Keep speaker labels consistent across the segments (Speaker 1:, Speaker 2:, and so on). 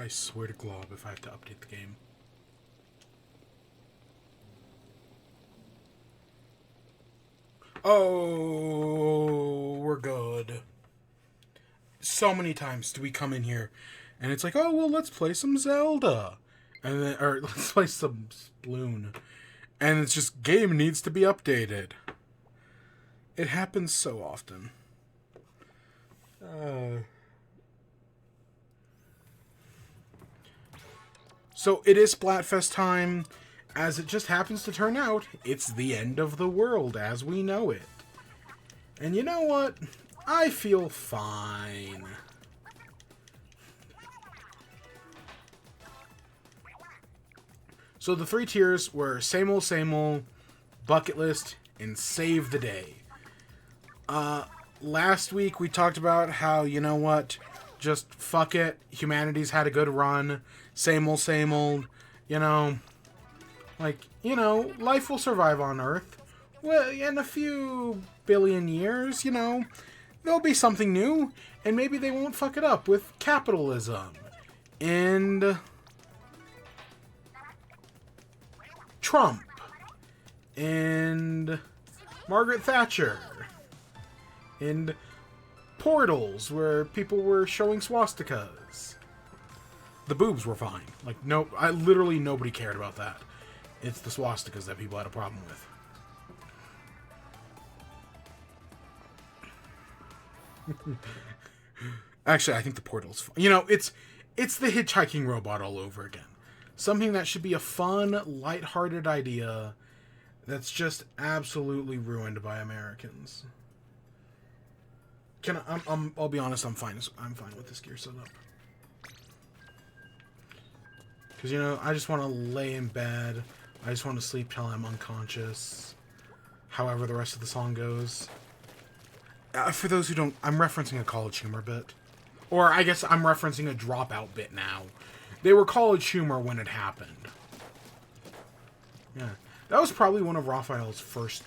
Speaker 1: I swear to Glob if I have to update the game. Oh, we're good. So many times do we come in here and it's like, oh, well, let's play some Zelda. And then, or let's play some Splatoon. And it's just, game needs to be updated. It happens so often. So it is Splatfest time. As it just happens to turn out, it's the end of the world as we know it. And you know what? I feel fine. So the 3 tiers were same old, bucket list, and save the day. Last week we talked about how, you know what, just fuck it, humanity's had a good run, same old, you know, like, you know, life will survive on Earth. Well, in a few billion years, you know, there'll be something new, and maybe they won't fuck it up with capitalism. And Trump. And Margaret Thatcher. And portals where people were showing swastikas. The boobs were fine. Like, no, literally nobody cared about that. It's the swastikas that people had a problem with. Actually, I think the portal's fun. You know, it's the hitchhiking robot all over again. Something that should be a fun, lighthearted idea that's just absolutely ruined by Americans. I'll be honest, I'm fine with this gear setup. Because, you know, I just want to lay in bed. I just want to sleep till I'm unconscious. However the rest of the song goes. For those who don't, I'm referencing a College Humor bit. Or I guess I'm referencing a Dropout bit now. They were College Humor when it happened. Yeah. That was probably one of Raphael's first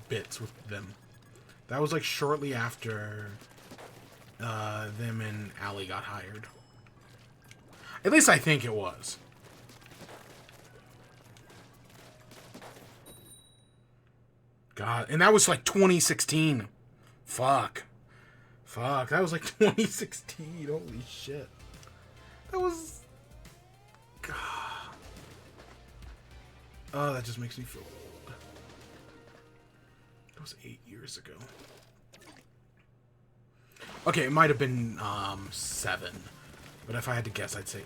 Speaker 1: bits with them. That was like shortly after them and Allie got hired. At least I think it was. God, and that was like 2016. Fuck, that was like 2016. Holy shit. That was... God. Oh, that just makes me feel old. That was 8 years ago. Okay, it might have been 7. But if I had to guess, I'd say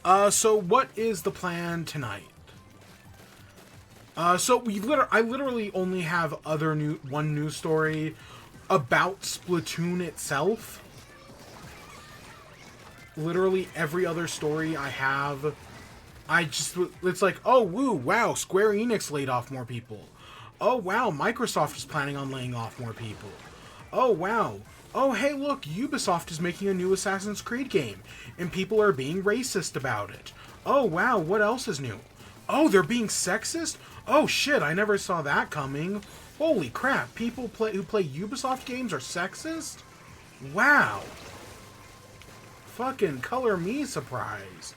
Speaker 1: 8. So what is the plan tonight? So I literally only have one news story about Splatoon itself. Literally every other story I have, it's like, oh, woo, wow, Square Enix laid off more people. Oh, wow, Microsoft is planning on laying off more people. Oh, wow. Oh, hey, look, Ubisoft is making a new Assassin's Creed game, and people are being racist about it. Oh, wow, what else is new? Oh, they're being sexist? Oh, shit, I never saw that coming. Holy crap, people who play Ubisoft games are sexist? Wow. Fucking color me surprised.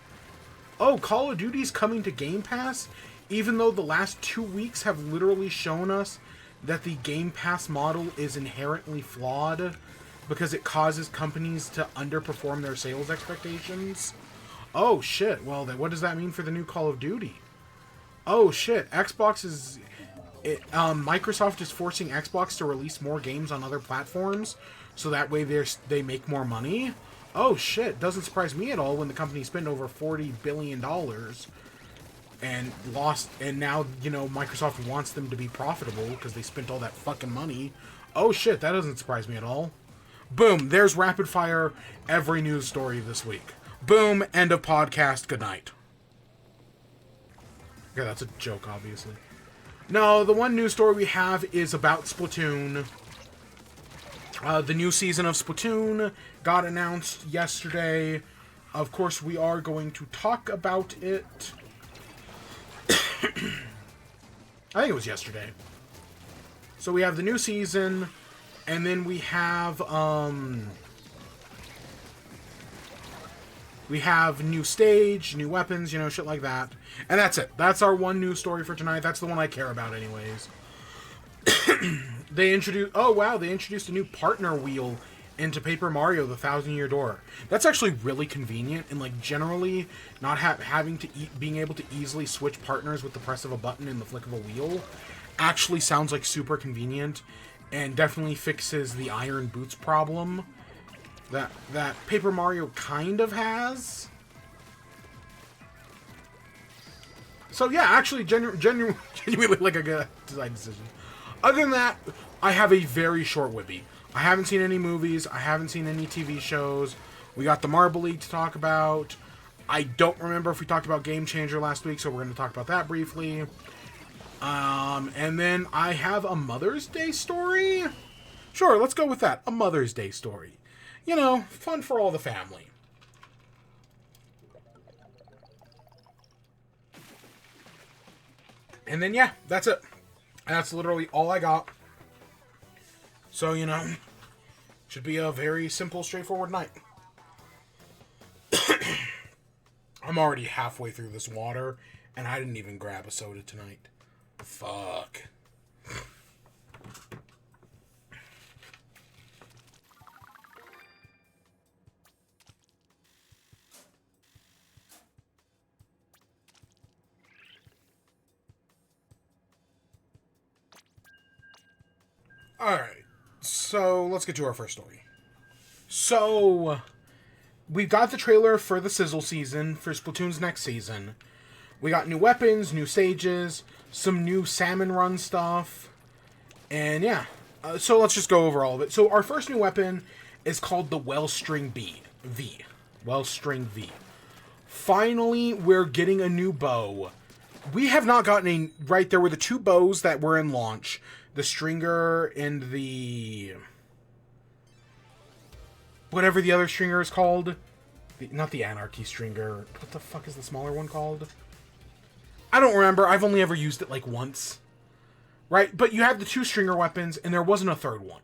Speaker 1: Oh, Call of Duty's coming to Game Pass? Even though the last 2 weeks have literally shown us that the Game Pass model is inherently flawed because it causes companies to underperform their sales expectations. Oh, shit. Well, what does that mean for the new Call of Duty? Oh, shit. Microsoft is forcing Xbox to release more games on other platforms so that way they make more money. Oh, shit. Doesn't surprise me at all when the company spent over $40 billion and lost, and now, you know, Microsoft wants them to be profitable because they spent all that fucking money. Oh, shit. That doesn't surprise me at all. Boom. There's rapid fire every news story this week. Boom. End of podcast. Good night. Okay, that's a joke, obviously. No, the one news story we have is about Splatoon. The new season of Splatoon got announced yesterday. Of course, we are going to talk about it. I think it was yesterday. So we have the new season, and then we have We have new stage, new weapons, you know, shit like that. And that's it. That's our one news story for tonight. That's the one I care about anyways. They introduced... Oh, wow. They introduced a new partner wheel into Paper Mario, the 1,000-Year Door. That's actually really convenient. And, like, generally, not having to... being able to easily switch partners with the press of a button and the flick of a wheel actually sounds, like, super convenient. And definitely fixes the iron boots problem that Paper Mario kind of has. So yeah, actually genuinely like a good design decision. Other than that, I have a very short WIBE. I haven't seen any movies. I haven't seen any TV shows. We got the Marble League to talk about. I don't remember if we talked about Game Changer last week, so we're going to talk about that briefly. And then I have a Mother's Day story. Sure, let's go with that. A Mother's Day story. You know, fun for all the family. And then, yeah, that's it. That's literally all I got. So, you know, should be a very simple, straightforward night. I'm already halfway through this water, and I didn't even grab a soda tonight. Fuck. Alright, so let's get to our first story. So, we've got the trailer for the Sizzle season, for Splatoon's next season. We got new weapons, new stages, some new Salmon Run stuff, and yeah. So let's just go over all of it. So our first new weapon is called the Wellstring V. Wellstring V. Finally, we're getting a new bow. We have not gotten a... Right, there were the two bows that were in launch. The Stringer and the... Whatever the other Stringer is called. Not the Anarchy Stringer. What the fuck is the smaller one called? I don't remember. I've only ever used it like once. Right? But you have the two Stringer weapons, and there wasn't a third one.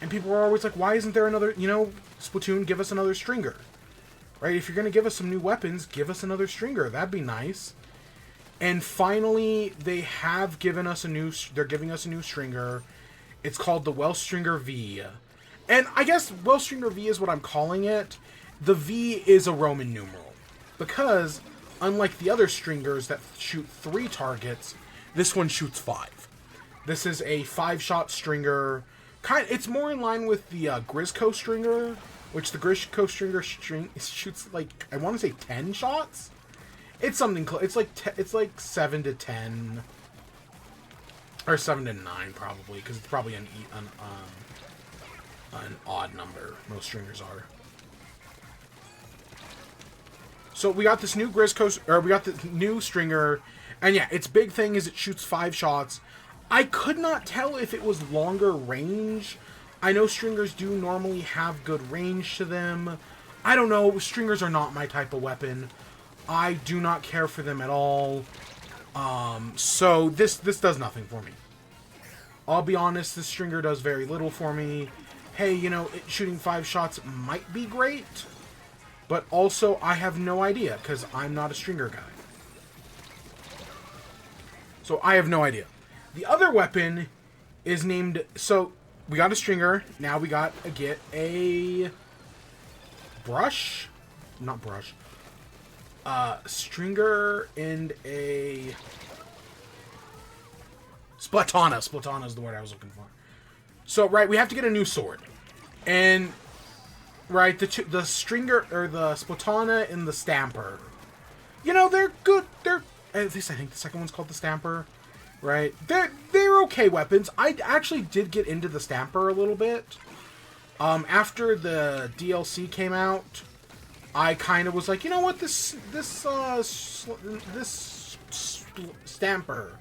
Speaker 1: And people were always like, why isn't there another... You know, Splatoon, give us another Stringer. Right? If you're going to give us some new weapons, give us another Stringer. That'd be nice. And finally, they have given us a new... They're giving us a new Stringer. It's called the Wellstringer V. And I guess Wellstringer V is what I'm calling it. The V is a Roman numeral. Because, unlike the other Stringers that shoot 3 targets, this one shoots 5. This is a 5-shot Stringer. It's more in line with the Grizzco Stringer, which the Grizzco Stringer shoots, like, I want to say 10 shots? It's something close. It's like 7 to 10, or 7 to 9 probably, because it's probably an odd number. Most Stringers are. So we got this new Grizzco, or we got the new Stringer, and yeah, its big thing is it shoots 5 shots. I could not tell if it was longer range. I know Stringers do normally have good range to them. I don't know. Stringers are not my type of weapon. I do not care for them at all. So this does nothing for me. I'll be honest, this Stringer does very little for me. Hey, you know, shooting 5 shots might be great, but also I have no idea, because I'm not a Stringer guy. So I have no idea. The other weapon is named... So, we got a Stringer, now we got get a... brush? Not brush. Stringer and a... Splatana. Splatana is the word I was looking for. So, right, we have to get a new sword. And, right, the Stringer, or the Splatana and the Stamper. You know, they're good. They're, at least I think the second one's called the Stamper. Right? They're okay weapons. I actually did get into the Stamper a little bit. After the DLC came out, I kind of was like, you know what, this Stamper,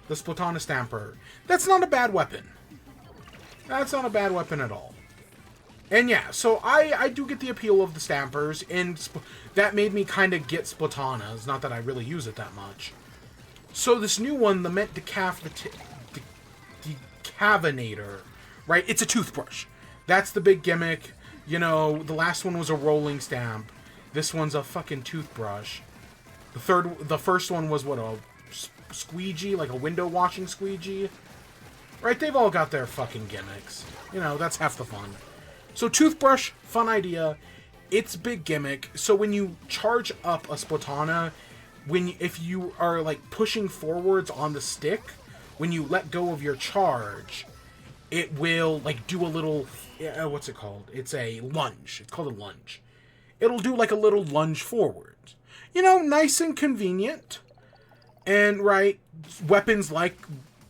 Speaker 1: the Splatana Stamper, that's not a bad weapon. That's not a bad weapon at all. And yeah, so I do get the appeal of the Stampers, and that made me kind of get Splatanas, not that I really use it that much. So this new one, the Mint Decavinator, right, it's a toothbrush. That's the big gimmick. You know, the last one was a rolling stamp. This one's a fucking toothbrush. The first one was what, a squeegee, like a window washing squeegee? Right, they've all got their fucking gimmicks. You know, that's half the fun. So toothbrush, fun idea. It's big gimmick. So when you charge up a Splatana, if you are like pushing forwards on the stick, when you let go of your charge, it will like do a little, what's it called? It's a lunge. It's called a lunge. It'll do like a little lunge forward. You know, nice and convenient. And right, weapons like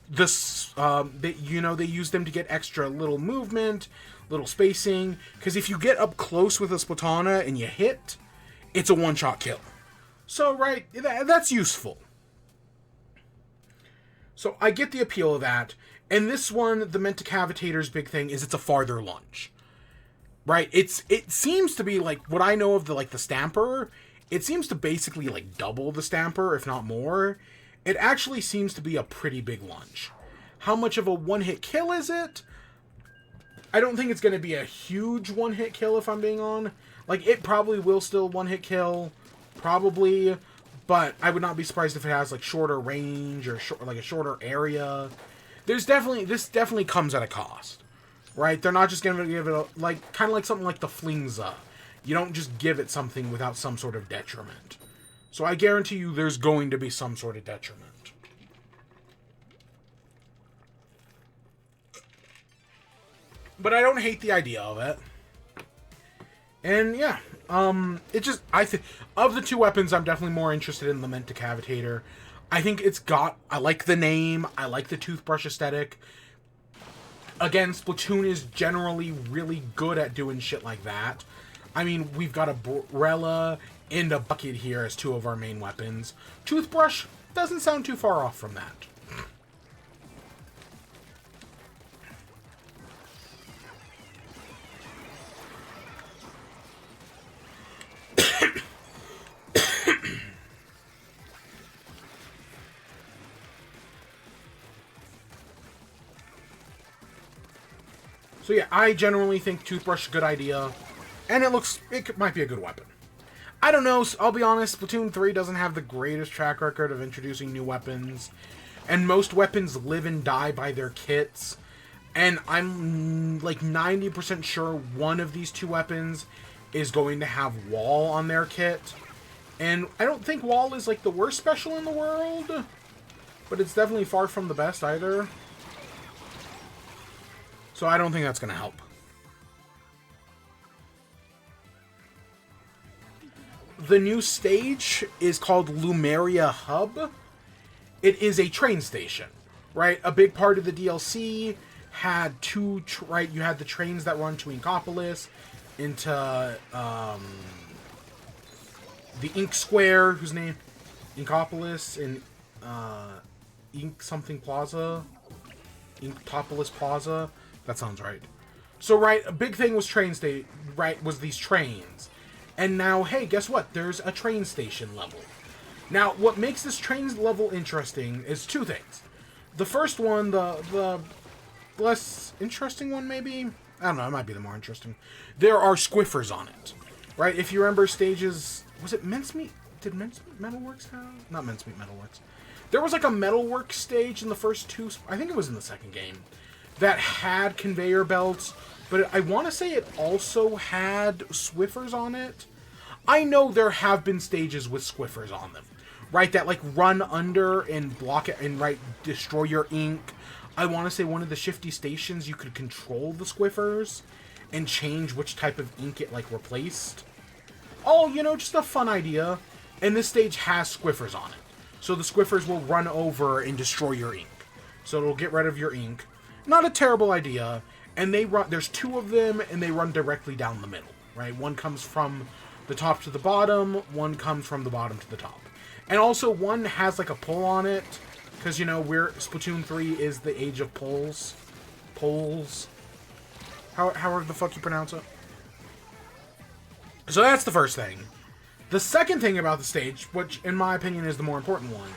Speaker 1: this, they use them to get extra little movement, little spacing. Because if you get up close with a Splatana and you hit, it's a one-shot kill. So, right, that's useful. So I get the appeal of that. And this one, the Mentacavitator's big thing is it's a farther lunge. Right? It seems to be like what I know of the Stamper. It seems to basically like double the Stamper, if not more. It actually seems to be a pretty big lunge. How much of a one-hit kill is it? I don't think it's going to be a huge one-hit kill, if I'm being on. Like, it probably will still one-hit kill, probably, but I would not be surprised if it has like shorter range or like a shorter area. This definitely comes at a cost, right? They're not just going to give it kind of like something like the Flingza. You don't just give it something without some sort of detriment. So I guarantee you there's going to be some sort of detriment. But I don't hate the idea of it. And yeah, I think of the two weapons, I'm definitely more interested in the Mentacavitator. I think I like the name, I like the toothbrush aesthetic. Again, Splatoon is generally really good at doing shit like that. I mean, we've got a Borella and a bucket here as two of our main weapons. Toothbrush doesn't sound too far off from that. So yeah, I generally think toothbrush is a good idea, and it might be a good weapon. I don't know, I'll be honest, Splatoon 3 doesn't have the greatest track record of introducing new weapons, and most weapons live and die by their kits, and I'm like 90% sure one of these two weapons is going to have Wall on their kit, and I don't think Wall is like the worst special in the world, but it's definitely far from the best either. So I don't think that's going to help. The new stage is called Lumeria Hub. It is a train station, right? A big part of the DLC had you had the trains that run to Inkopolis, into the Ink Square, whose name? Inkopolis, and Ink something Plaza? Inktopolis Plaza? That sounds right. So, right, a big thing was was these trains. And now, hey, guess what? There's a train station level. Now, what makes this train level interesting is two things. The first one, the less interesting one, maybe? I don't know, it might be the more interesting. There are squiffers on it, right? If you remember stages... Was it Mincemeat? Did Mincemeat Metalworks have... Not Mincemeat Metalworks. There was like a Metalworks stage in the first two... I think it was in the second game. That had conveyor belts, but I want to say it also had Squiffers on it. I know there have been stages with Squiffers on them, right? That like run under and block it and destroy your ink. I want to say one of the shifty stations you could control the Squiffers and change which type of ink it like replaced. Oh, just a fun idea. And this stage has Squiffers on it, so the Squiffers will run over and destroy your ink. So it'll get rid of your ink. Not a terrible idea, and there's two of them, and they run directly down the middle, right? One comes from the top to the bottom, one comes from the bottom to the top. And also, one has like a pull on it, because, Splatoon 3 is the age of pulls. Pulls. However the fuck you pronounce it. So that's the first thing. The second thing about the stage, which in my opinion is the more important one,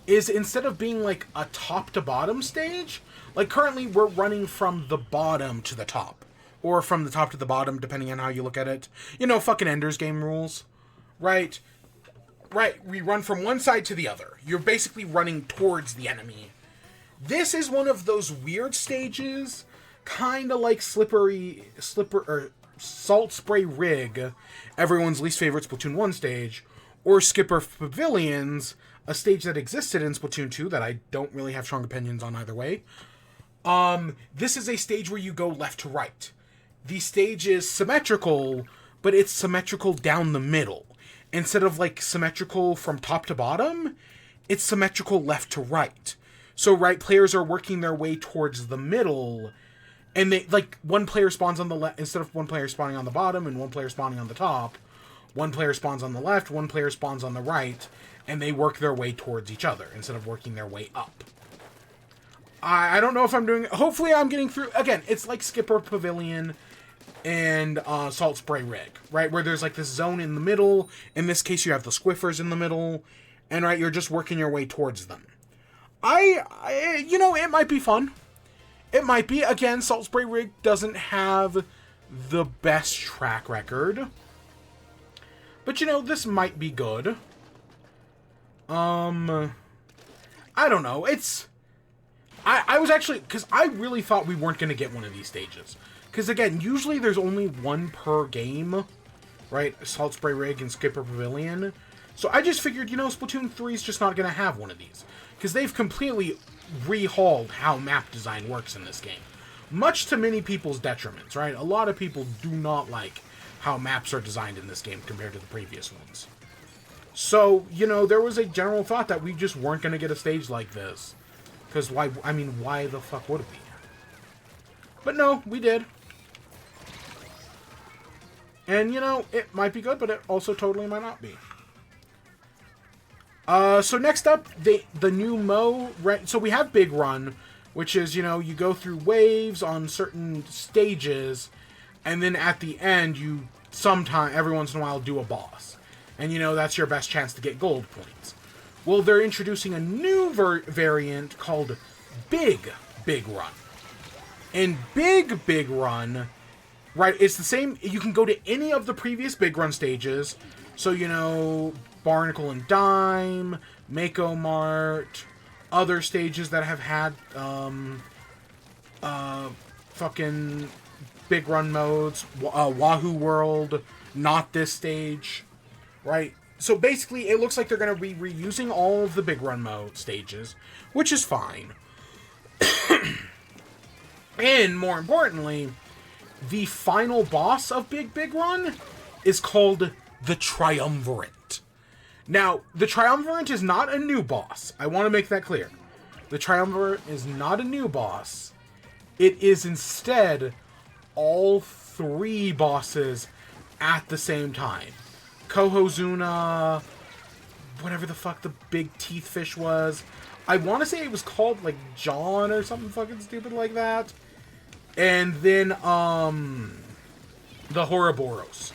Speaker 1: is instead of being like a top to bottom stage, like currently we're running from the bottom to the top, or from the top to the bottom, depending on how you look at it. Fucking Ender's Game rules. right? Right, we run from one side to the other. You're basically running towards the enemy. This is one of those weird stages, kind of like Salt Spray Rig, everyone's least favorite Splatoon 1 stage, or Skipper Pavilions, a stage that existed in Splatoon 2 that I don't really have strong opinions on either way. This is a stage where you go left to right. The stage is symmetrical, but it's symmetrical down the middle. Instead of, like, symmetrical from top to bottom, it's symmetrical left to right. So, right, players are working their way towards the middle, and they, like, one player spawns on the left, instead of one player spawning on the bottom and one player spawning on the top, one player spawns on the left, one player spawns on the right, and they work their way towards each other, instead of working their way up. I don't know if I'm doing it. Hopefully I'm getting through. Again, it's like Skipper Pavilion and Salt Spray Rig, right? Where there's like this zone in the middle. In this case, you have the squiffers in the middle. And, right, you're just working your way towards them. You know, it might be fun. It might be. Again, Salt Spray Rig doesn't have the best track record. But, you know, this might be good. I don't know. I was actually... Because I really thought we weren't going to get one of these stages. Because, again, usually there's only one per game. Right? Salt Spray Rig and Skipper Pavilion. So I just figured, you know, Splatoon 3 is just not going to have one of these. Because they've completely rehauled how map design works in this game. Much to many people's detriments, right? A lot of people do not like how maps are designed in this game compared to the previous ones. So, you know, there was a general thought that we just weren't going to get a stage like this. Because why, I mean, why the fuck would we? But no, we did. And, you know, it might be good, but it also totally might not be. So next up, the new Mo... So we have Big Run, which is, you know, you go through waves on certain stages, and then at the end, you every once in a while, do a boss. And, you know, that's your best chance to get gold points. Well, they're introducing a new variant called Big Run. And Big Run, right, it's the same... You can go to any of the previous Big Run stages. So, you know... Barnacle and Dime, Mako Mart, other stages that have had fucking Big Run modes, Wahoo World, not this stage, right? So basically, it looks like they're going to be reusing all of the Big Run mode stages, which is fine. And more importantly, the final boss of Big Run is called the Triumvirate. Now, the Triumvirate is not a new boss. I want to make that clear. The Triumvirate is not a new boss. It is instead all three bosses at the same time. Kohozuna, whatever the fuck the big teeth fish was. I want to say it was called, like, John or something fucking stupid like that. And then, the Ouroboros.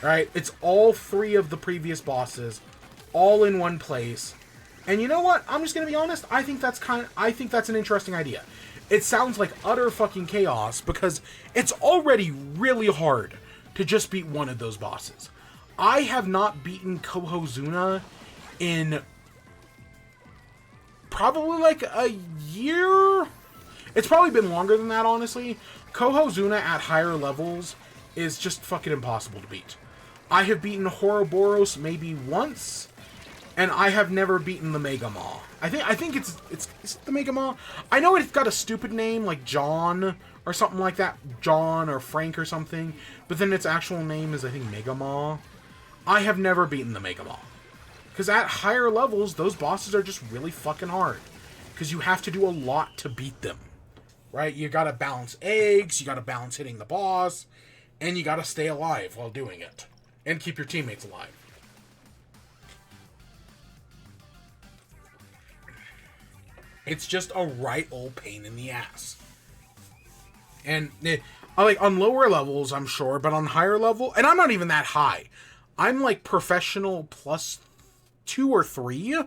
Speaker 1: Right? It's all three of the previous bosses, all in one place. And you know what? I'm just gonna be honest. I think that's an interesting idea. It sounds like utter fucking chaos because it's already really hard to just beat one of those bosses. I have not beaten Kohozuna in probably like a year. It's probably been longer than that, honestly. Kohozuna at higher levels is just fucking impossible to beat. I have beaten Ouroboros maybe once, and I have never beaten the Mega Maw. I think it's the Mega Maw. I know it's got a stupid name like John or something like that, John or Frank or something, but then its actual name is I think Mega Maw. I have never beaten the Mega Maw because at higher levels those bosses are just really fucking hard because you have to do a lot to beat them. Right? You gotta balance eggs, you gotta balance hitting the boss, and you gotta stay alive while doing it. And keep your teammates alive. It's just a right old pain in the ass. And, like, on lower levels, I'm sure, but on higher level, and I'm not even that high. I'm, like, professional plus 2 or 3.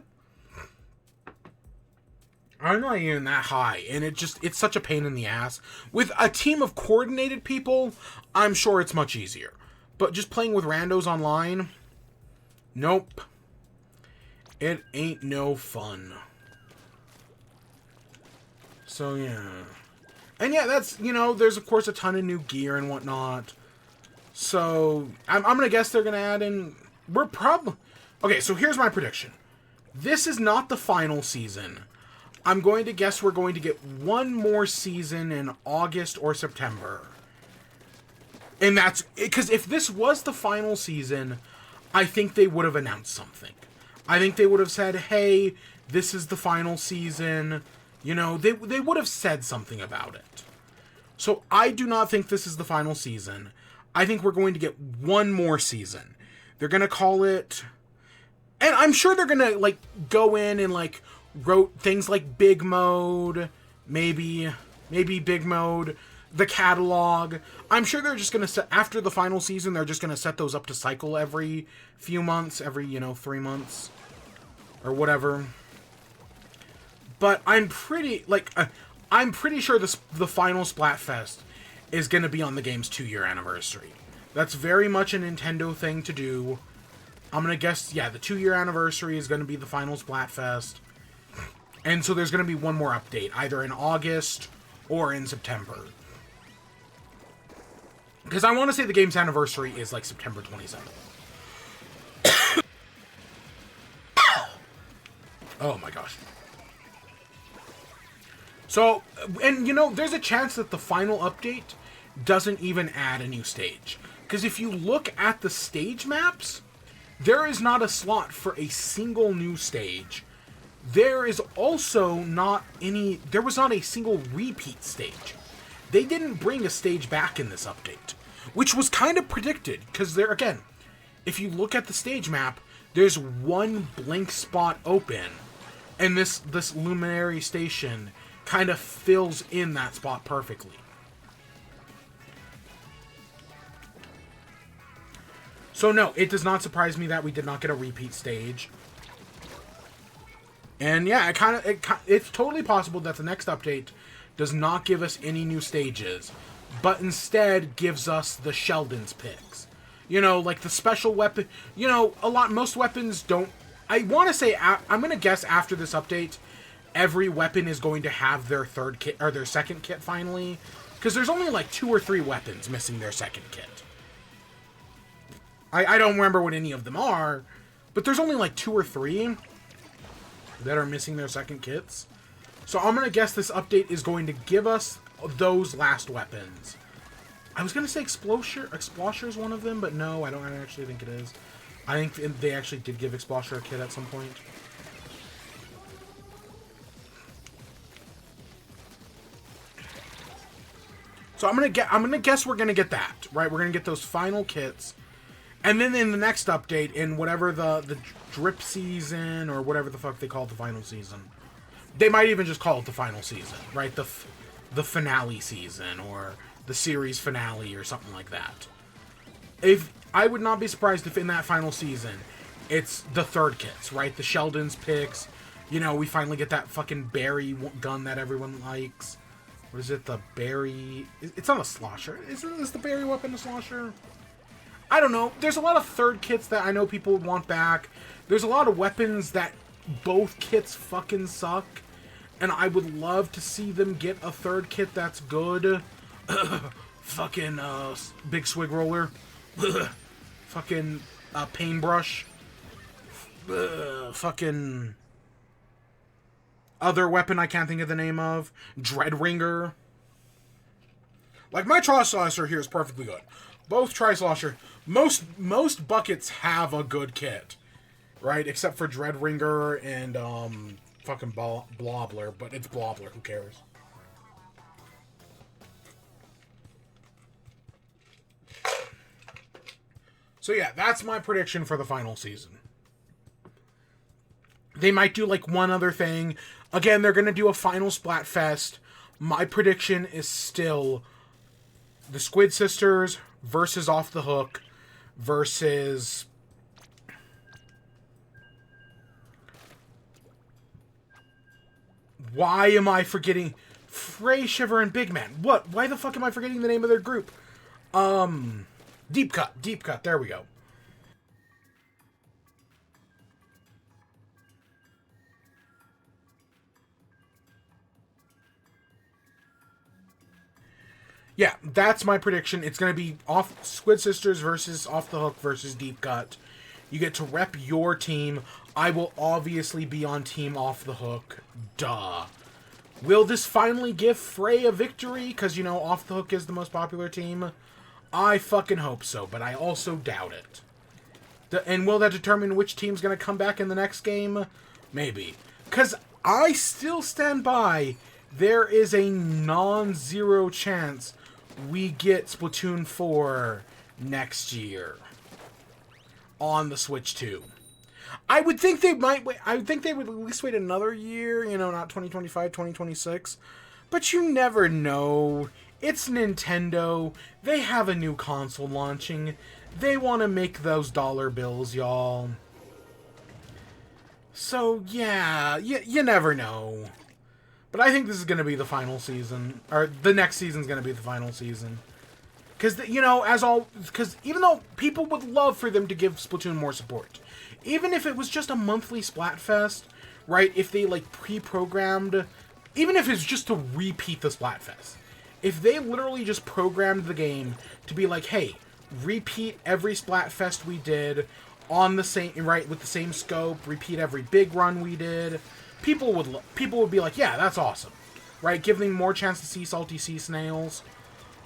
Speaker 1: I'm not even that high, and it's such a pain in the ass. With a team of coordinated people, I'm sure it's much easier. But just playing with randos online, Nope. It ain't no fun. So, yeah. And yeah, that's, you know, there's of course a ton of new gear and whatnot. So, I'm gonna guess they're gonna add in... We're probably... Okay, so here's my prediction. This is not the final season. I'm going to guess we're going to get one more season in August or September. And that's... Because if this was the final season, I think they would have announced something. I think they would have said, hey, this is the final season. You know, they would have said something about it. So I do not think this is the final season. I think we're going to get one more season. They're going to call it... And I'm sure they're going to, like, go in and, like, wrote things like Big Mode, maybe Big Mode, the catalog. I'm sure they're just going to set... After the final season, they're just going to set those up to cycle every few months, every, 3 months, or whatever. But I'm pretty, I'm pretty sure the final Splatfest is going to be on the game's 2-year anniversary. That's very much a Nintendo thing to do. I'm going to guess, yeah, the 2-year anniversary is going to be the final Splatfest. And so there's going to be one more update, either in August or in September. Because I want to say the game's anniversary is, like, September 27th. Oh my gosh. So, and there's a chance that the final update doesn't even add a new stage. Because if you look at the stage maps, there is not a slot for a single new stage. There is also there was not a single repeat stage. They didn't bring a stage back in this update, which was kind of predicted, because there, again, if you look at the stage map, there's one blank spot open, and this Luminary Station kind of fills in that spot perfectly. So no, it does not surprise me that we did not get a repeat stage. And yeah, it's totally possible that the next update does not give us any new stages, but instead gives us the Sheldon's picks. Like the special weapon. Most weapons don't... I want to say, I'm going to guess after this update, every weapon is going to have their third kit, or their second kit finally. Because there's only like 2 or 3 weapons missing their second kit. I don't remember what any of them are, but there's only like 2 or 3 that are missing their second kits. So I'm going to guess this update is going to give us those last weapons. I was going to say Explosher is one of them, but no, I don't actually think it is. I think they actually did give Explosher a kit at some point. So I'm gonna guess we're gonna get that, right? We're gonna get those final kits, and then in the next update, in whatever the drip season or whatever the fuck they call it, the final season, they might even just call it the final season, right? The finale season or the series finale or something like that. If I would not be surprised if in that final season, it's the third kits, right? The Sheldon's picks. We finally get that fucking berry gun that everyone likes. What is it? The berry... It's not a slosher. Is the berry weapon a slosher? I don't know. There's a lot of third kits that I know people would want back. There's a lot of weapons that both kits fucking suck. And I would love to see them get a third kit that's good. Fucking big swig roller. Fucking paintbrush. Fucking... other weapon I can't think of the name of. Dreadringer. Like, my Tri-Slosher here is perfectly good. Both Tri-Slosher... Most buckets have a good kit. Right? Except for Dreadringer and, fucking Blobler. But it's Blobler. Who cares? So yeah, that's my prediction for the final season. They might do, like, one other thing. Again, they're going to do a final Splatfest. My prediction is still the Squid Sisters versus Off the Hook versus... Why am I forgetting... Frey, Shiver, and Big Man. What? Why the fuck am I forgetting the name of their group? Deep Cut. There we go. Yeah, that's my prediction. It's going to be off Squid Sisters versus Off the Hook versus Deep Cut. You get to rep your team. I will obviously be on Team Off the Hook. Duh. Will this finally give Frey a victory? Because, you know, Off the Hook is the most popular team. I fucking hope so, but I also doubt it. And will that determine which team's going to come back in the next game? Maybe. Because I still stand by, there is a non-zero chance we get Splatoon 4 next year on the Switch 2. I would think they might wait. I would think they would at least wait another year, you know, not 2025, 2026. But you never know. It's Nintendo. They have a new console launching. They want to make those dollar bills, y'all. So, yeah, you never know. But I think this is going to be the final season. Or the next season's going to be the final season. Because, you know, because even though people would love for them to give Splatoon more support, even if it was just a monthly Splatfest, right, if they, like, pre-programmed, even if it's just to repeat the Splatfest, if they literally just programmed the game to be like, hey, repeat every Splatfest we did on the same, right, with the same scope, repeat every big run we did, people would be like, yeah, that's awesome, right, give them more chance to see salty sea snails.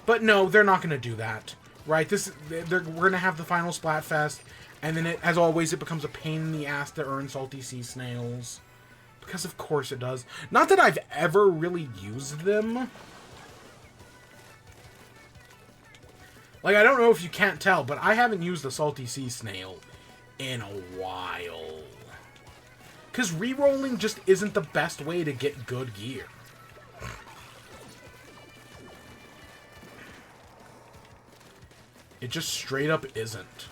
Speaker 1: But no, they're not going to do that, right? We're going to have the final Splatfest, and then, as always, it becomes a pain in the ass to earn salty sea snails. Because of course it does. Not that I've ever really used them. Like, I don't know if you can't tell, but I haven't used the salty sea snail in a while. Because rerolling just isn't the best way to get good gear. It just straight up isn't.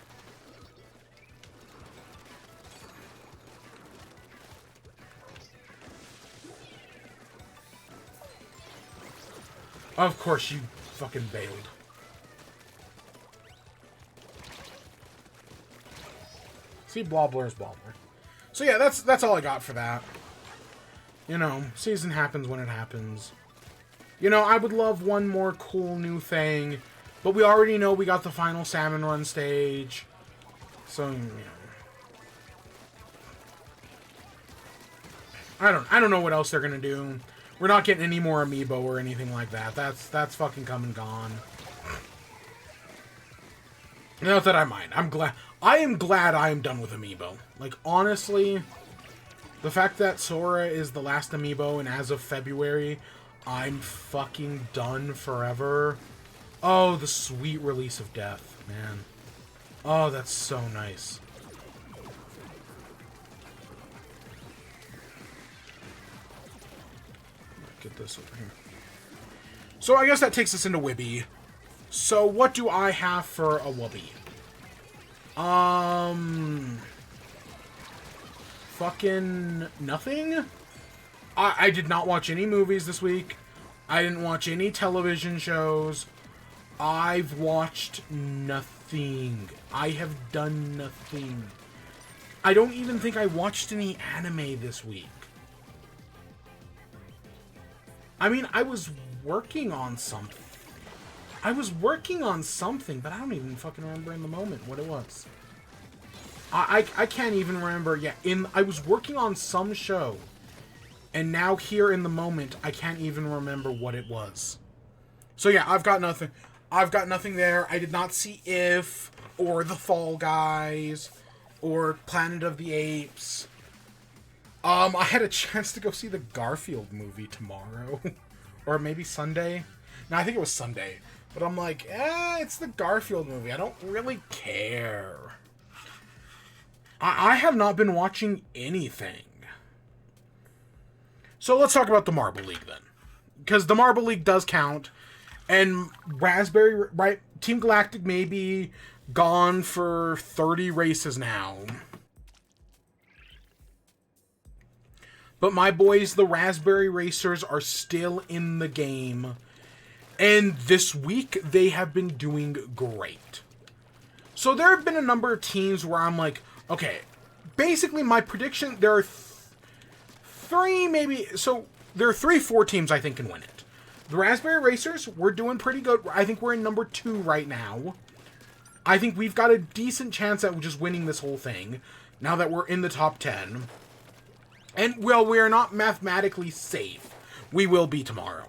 Speaker 1: Of course you fucking bailed. See, Blobbler's Blobbler. So yeah, that's all I got for that. You know, season happens when it happens. You know, I would love one more cool new thing, but we already know we got the final Salmon Run stage. So, you know. I don't know what else they're gonna do. We're not getting any more amiibo or anything like that. That's fucking come and gone. Not that I mind. I am glad I am done with amiibo. Like, honestly, the fact that Sora is the last amiibo, and as of February, I'm fucking done forever. Oh, the sweet release of death, man. Oh, that's so nice. Get this over here. So I guess that takes us into WIBE. So what do I have for a WIBE? Fucking nothing? I did not watch any movies this week. I didn't watch any television shows. I've watched nothing. I have done nothing. I don't even think I watched any anime this week. I mean, I was working on something. But I don't even fucking remember in the moment what it was. I can't even remember. Yeah, I was working on some show. And now here in the moment, I can't even remember what it was. So yeah, I've got nothing. I've got nothing there. I did not see If, or The Fall Guys, or Planet of the Apes. I had a chance to go see the Garfield movie tomorrow. Or maybe Sunday. No, I think it was Sunday. But I'm like, it's the Garfield movie. I don't really care. I have not been watching anything. So let's talk about the Marble League then. Because the Marble League does count. And Raspberry, right? Team Galactic may be gone for 30 races now. But my boys, the Raspberry Racers, are still in the game. And this week, they have been doing great. So there have been a number of teams where I'm like, okay, basically my prediction, there are three, maybe, so there are 3-4 teams I think can win it. The Raspberry Racers, we're doing pretty good. I think we're in number 2 right now. I think we've got a decent chance at just winning this whole thing, now that we're in the top 10. And, well, we're not mathematically safe. We will be tomorrow.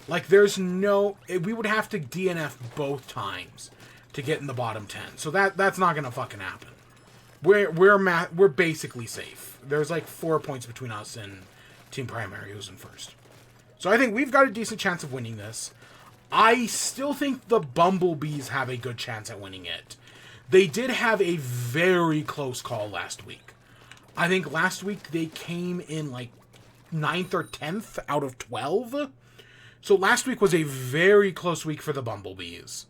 Speaker 1: Like, there's no... We would have to DNF both times to get in the bottom 10. So that's not gonna fucking happen. We're basically safe. There's, like, 4 points between us and Team Primary, who's in first. So I think we've got a decent chance of winning this. I still think the Bumblebees have a good chance at winning it. They did have a very close call last week. I think last week they came in like 9th or 10th out of 12. So last week was a very close week for the Bumblebees.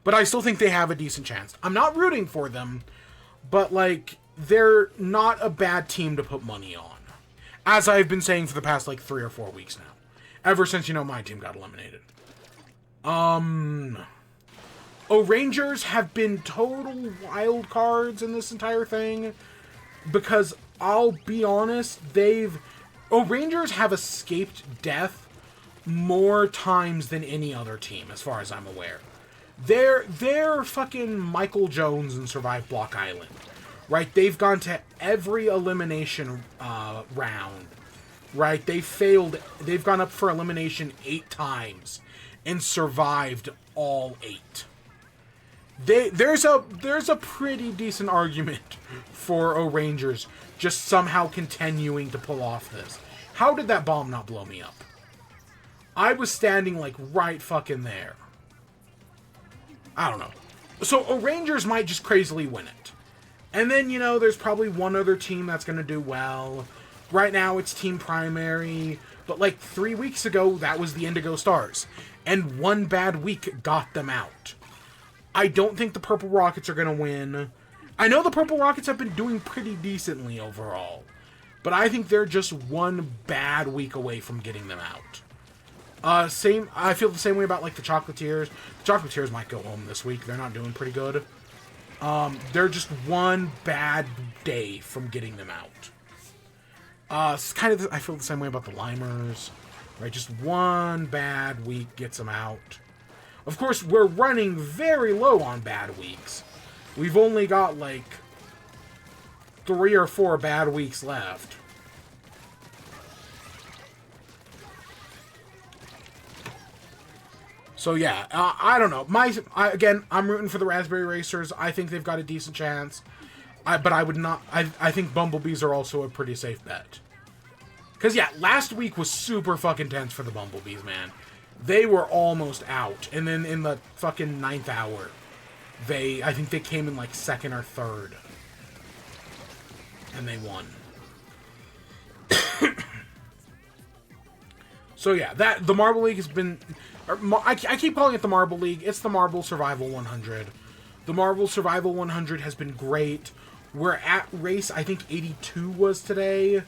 Speaker 1: But I still think they have a decent chance. I'm not rooting for them, but like, they're not a bad team to put money on. As I've been saying for the past like 3 or 4 weeks now. Ever since, my team got eliminated. O-Rangers have been total wild cards in this entire thing. Because, I'll be honest, O-Rangers have escaped death more times than any other team, as far as I'm aware. They're fucking Michael Jones and Survive Block Island. Right? They've gone to every elimination round. Right, they've gone up for elimination 8 times and survived all 8. There's a pretty decent argument for O-Rangers just somehow continuing to pull off this. How did that bomb not blow me up? I was standing like right fucking there. I don't know. So O-Rangers might just crazily win it. And then, there's probably one other team that's going to do well. Right now, it's Team Primary, but like 3 weeks ago, that was the Indigo Stars. And one bad week got them out. I don't think the Purple Rockets are going to win. I know the Purple Rockets have been doing pretty decently overall, but I think they're just one bad week away from getting them out. I feel the same way about like the Chocolatiers. The Chocolatiers might go home this week. They're not doing pretty good. They're just one bad day from getting them out. It's kind of, I feel the same way about the Limers, right? Just one bad week gets them out. Of course, we're running very low on bad weeks. We've only got like 3 or 4 bad weeks left. So yeah, I don't know. Again, I'm rooting for the Raspberry Racers. I think they've got a decent chance. But I would not... I think Bumblebees are also a pretty safe bet. Because, yeah, last week was super fucking tense for the Bumblebees, man. They were almost out. And then in the fucking 9th hour, I think they came in, like, 2nd or 3rd. And they won. So, yeah, the Marble League has been... I keep calling it the Marble League. It's the Marble Survival 100. The Marble Survival 100 has been great. We're at race, I think 82 was today.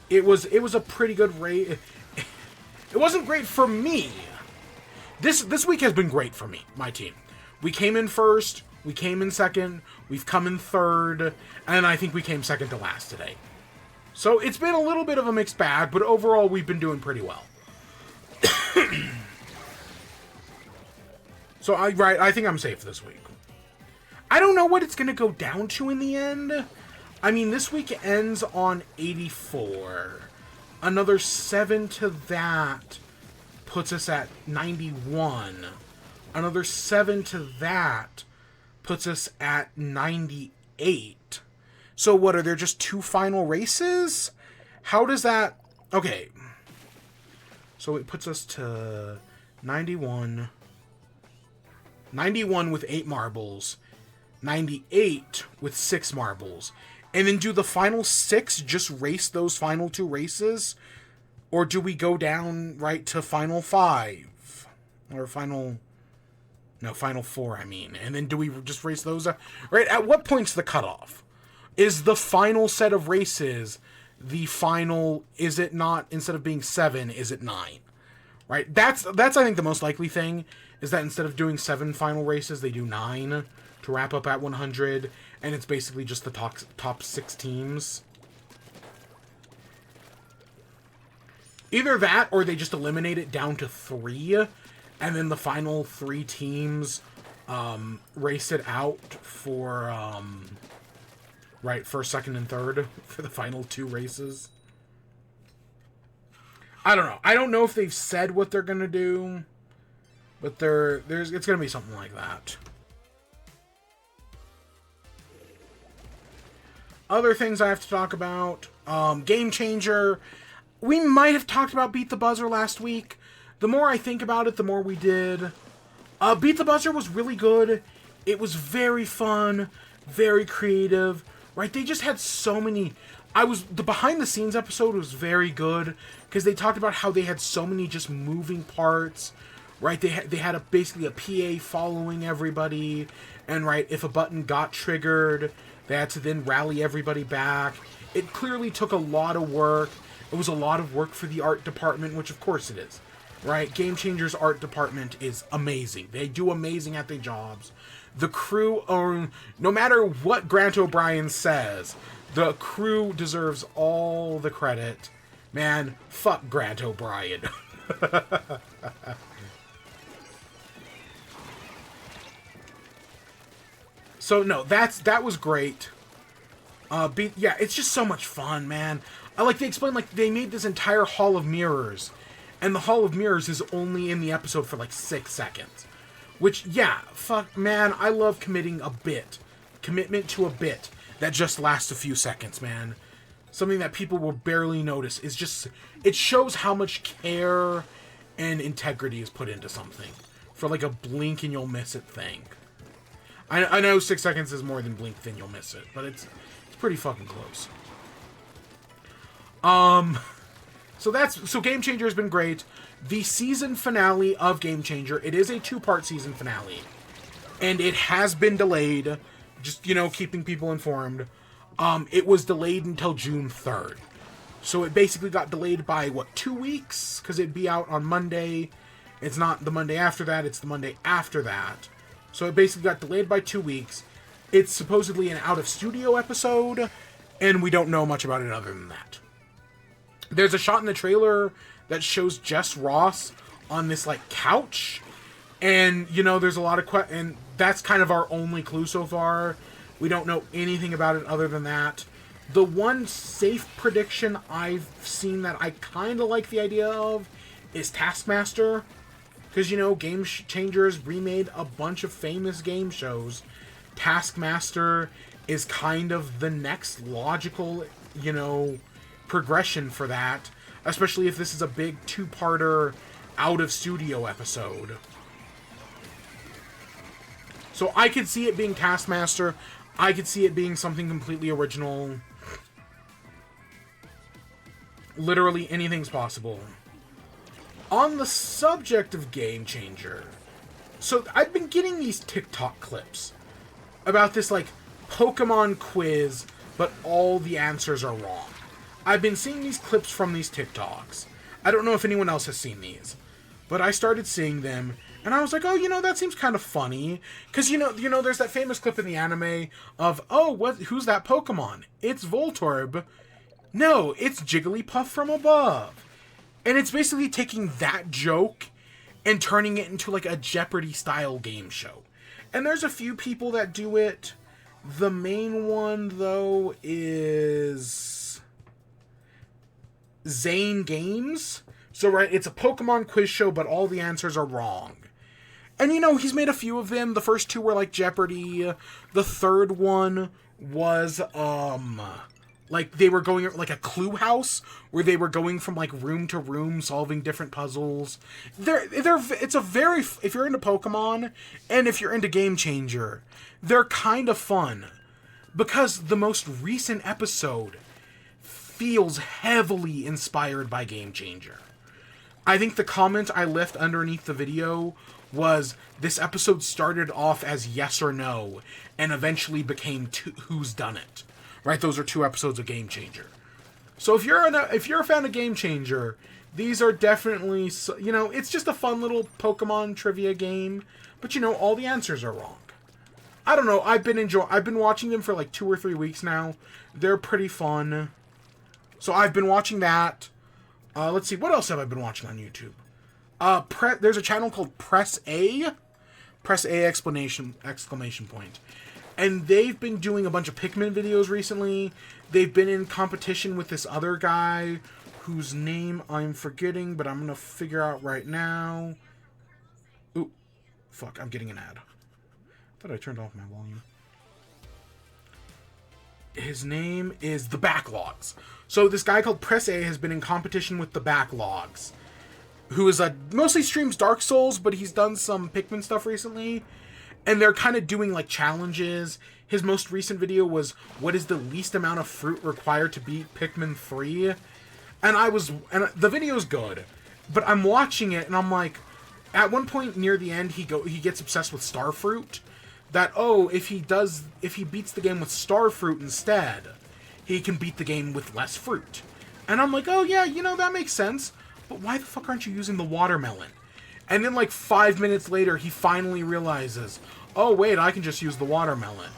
Speaker 1: It was a pretty good race. It wasn't great for me. This week has been great for me, my team. We came in first, we came in second, we've come in third, and I think we came second to last today. So it's been a little bit of a mixed bag, but overall we've been doing pretty well. So I think I'm safe this week. I don't know what it's going to go down to in the end. I mean, this week ends on 84. Another 7 to that puts us at 91. Another 7 to that puts us at 98. So what, are there just 2 final races? How does that... Okay. So it puts us to 91. 91 with 8 marbles. 98 with 6 marbles. And then do the final 6 just race those final 2 races? Or do we go down right to final 5? Or final 4, I mean. And then do we just race those? Right, at what point's the cutoff? Is the final set of races the final, is it not, instead of being 7, is it 9? Right, that's I think the most likely thing, is that instead of doing 7 final races, they do 9 to wrap up at 100, and it's basically just the top 6 teams. Either that, or they just eliminate it down to 3, and then the final 3 teams race it out for, right, first, second, and third for the final 2 races. I don't know. I don't know if they've said what they're going to do, but it's going to be something like that. Other things I have to talk about. Game Changer. We might have talked about Beat the Buzzer last week. The more I think about it, the more we did. Beat the Buzzer was really good. It was very fun, very creative. Right? They just had so many... The behind the scenes episode was very good because they talked about how they had so many just moving parts. Right? They had basically a PA following everybody, and right, if a button got triggered, they had to then rally everybody back. It clearly took a lot of work. It was a lot of work for the art department, which of course it is. Right? Game Changer's art department is amazing. They do amazing at their jobs. The crew, no matter what Grant O'Brien says, the crew deserves all the credit. Man, fuck Grant O'Brien. So no, that was great. Yeah, it's just so much fun, man. They explained, they made this entire Hall of Mirrors, and the Hall of Mirrors is only in the episode for 6 seconds. Which, yeah, fuck, man, I love commitment to a bit that just lasts a few seconds, man. Something that people will barely notice is just, it shows how much care and integrity is put into something for a blink and you'll miss it thing. I know 6 seconds is more than blink, then you'll miss it, but it's pretty fucking close. So Game Changer has been great. The season finale of Game Changer, it is a 2-part season finale, and it has been delayed, just, keeping people informed. It was delayed until June 3rd. So it basically got delayed by, 2 weeks? Because it'd be out on Monday. It's not the Monday after that, it's the Monday after that. So it basically got delayed by 2 weeks. It's supposedly an out-of-studio episode, and we don't know much about it other than that. There's a shot in the trailer that shows Jess Ross on this, couch, and, there's a lot of and that's kind of our only clue so far. We don't know anything about it other than that. The one safe prediction I've seen that I kind of like the idea of is Taskmaster. Because, Game Changers remade a bunch of famous game shows. Taskmaster is kind of the next logical, progression for that. Especially if this is a big 2-parter out-of-studio episode. So I could see it being Taskmaster. I could see it being something completely original. Literally anything's possible. On the subject of Game Changer, so I've been getting these TikTok clips about this, Pokemon quiz, but all the answers are wrong. I've been seeing these clips from these TikToks. I don't know if anyone else has seen these, but I started seeing them, and I was like, oh, that seems kind of funny, because, there's that famous clip in the anime of, who's that Pokemon? It's Voltorb. No, it's Jigglypuff from above. And it's basically taking that joke and turning it into, a Jeopardy-style game show. And there's a few people that do it. The main one, though, is Zane Games. So, right, it's a Pokemon quiz show, but all the answers are wrong. And, he's made a few of them. The first 2 were, Jeopardy. The third one was, they were going, a clue house, where they were going from, room to room, solving different puzzles. It's a very, if you're into Pokemon, and if you're into Game Changer, they're kind of fun. Because the most recent episode feels heavily inspired by Game Changer. I think the comment I left underneath the video was, this episode started off as yes or no, and eventually became who's done it. Right, those are 2 episodes of Game Changer. So if you're a fan of Game Changer, these are definitely, it's just a fun little Pokemon trivia game, but all the answers are wrong. I don't know, I've been watching them for 2 or 3 weeks now. They're pretty fun. So I've been watching that. Let's see, what else have I been watching on YouTube? There's a channel called Press A exclamation point. And they've been doing a bunch of Pikmin videos recently. They've been in competition with this other guy whose name I'm forgetting, but I'm going to figure out right now. Ooh, fuck, I'm getting an ad. I thought I turned off my volume. His name is The Backlogs. So this guy called Press A has been in competition with The Backlogs, who is mostly streams Dark Souls, but he's done some Pikmin stuff recently. And they're kind of doing, like, challenges. His most recent video was, what is the least amount of fruit required to beat Pikmin 3? And the video's good. But I'm watching it, and I'm like, at one point near the end, he gets obsessed with Starfruit. That, if he beats the game with Starfruit instead, he can beat the game with less fruit. And I'm like, oh yeah, that makes sense. But why the fuck aren't you using the watermelon? And then, like, 5 minutes later, he finally realizes, oh, wait, I can just use the watermelon.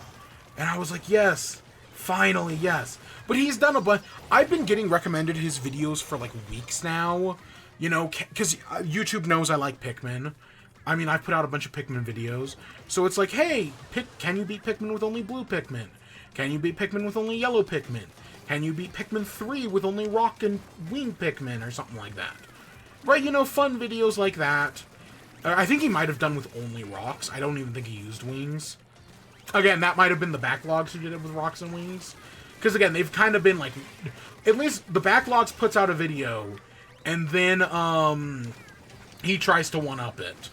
Speaker 1: And I was like, yes, finally, yes. But he's done a bunch. I've been getting recommended his videos for, like, weeks now. Because YouTube knows I like Pikmin. I mean, I've put out a bunch of Pikmin videos. So it's like, hey, can you beat Pikmin with only blue Pikmin? Can you beat Pikmin with only yellow Pikmin? Can you beat Pikmin 3 with only rock and wing Pikmin? Or something like that. Right, fun videos like that. I think he might have done with only rocks. I don't even think he used wings. Again, that might have been the Backlogs who did it with rocks and wings. Because, again, they've kind of been, like... At least the Backlogs puts out a video, and then, he tries to one-up it.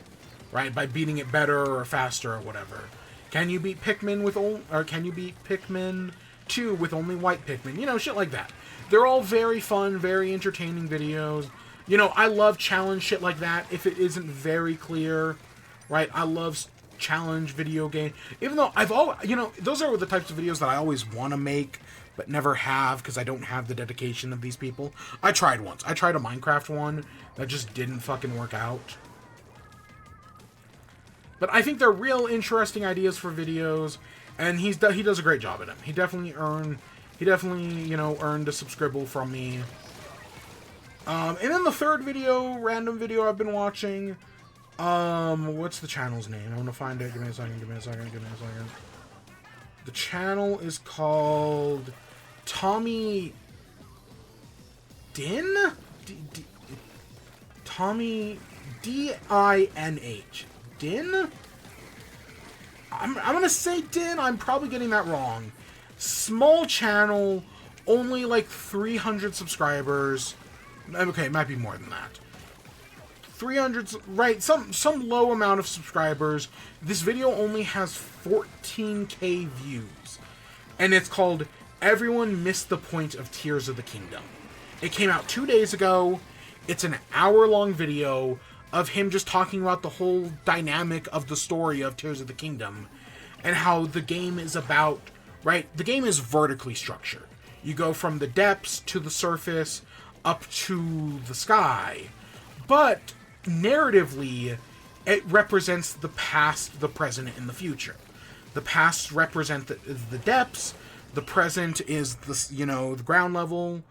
Speaker 1: Right? By beating it better or faster or whatever. Can you beat Pikmin with... Or can you beat Pikmin 2 with only white Pikmin? Shit like that. They're all very fun, very entertaining videos. I love challenge shit like that if it isn't very clear, right? I love challenge video game. Even though those are the types of videos that I always want to make, but never have because I don't have the dedication of these people. I tried once. I tried a Minecraft one that just didn't fucking work out. But I think they're real interesting ideas for videos, and he does a great job at them. He definitely earned a subscribable from me. And then the third random video I've been watching, what's the channel's name? I'm gonna find it. Give me a second. The channel is called Tommy Din? Tommy D-I-N-H. Din? I'm gonna say Din. I'm probably getting that wrong. Small channel, only like 300 subscribers. Okay, it might be more than that. 300, right, some low amount of subscribers. This video only has 14k views. And it's called Everyone Missed the Point of Tears of the Kingdom. It came out 2 days ago. It's an hour-long video of him just talking about the whole dynamic of the story of Tears of the Kingdom. And how the game is about, right, the game is vertically structured. You go from the depths to the surface, up to the sky, but narratively, it represents the past, the present, and the future. The past represent the depths, the present is the ground level,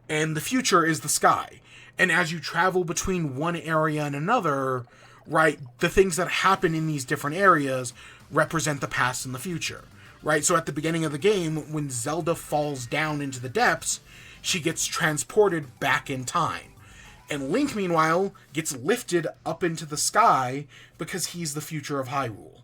Speaker 1: and the future is the sky. And as you travel between one area and another, right, the things that happen in these different areas represent the past and the future, right? So at the beginning of the game, when Zelda falls down into the depths, she gets transported back in time. And Link, meanwhile, gets lifted up into the sky because he's the future of Hyrule.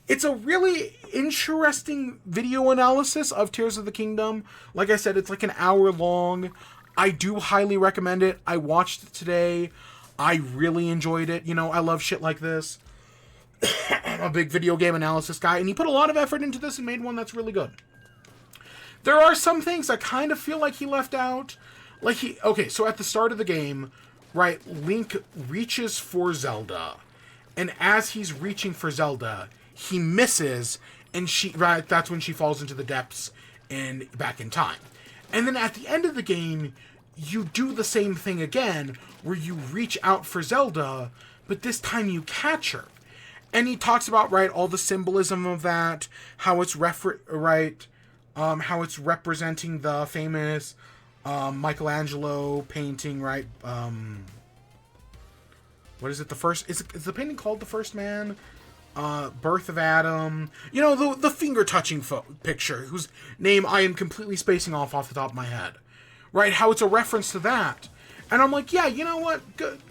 Speaker 1: It's a really interesting video analysis of Tears of the Kingdom. Like I said, it's like an hour long. I do highly recommend it. I watched it today. I really enjoyed it. I love shit like this. I'm a big video game analysis guy, and he put a lot of effort into this and made one that's really good. There are some things I kind of feel like he left out. So at the start of the game, right, Link reaches for Zelda. And as he's reaching for Zelda, he misses, and that's when she falls into the depths and back in time. And then at the end of the game, you do the same thing again, where you reach out for Zelda, but this time you catch her. And he talks about, right, all the symbolism of that, how it's how it's representing the famous Michelangelo painting, right? What is it? The first is the painting called The First Man? Birth of Adam. You know, the finger touching picture, whose name I am completely spacing off the top of my head. Right? How it's a reference to that. And I'm like, yeah, you know what?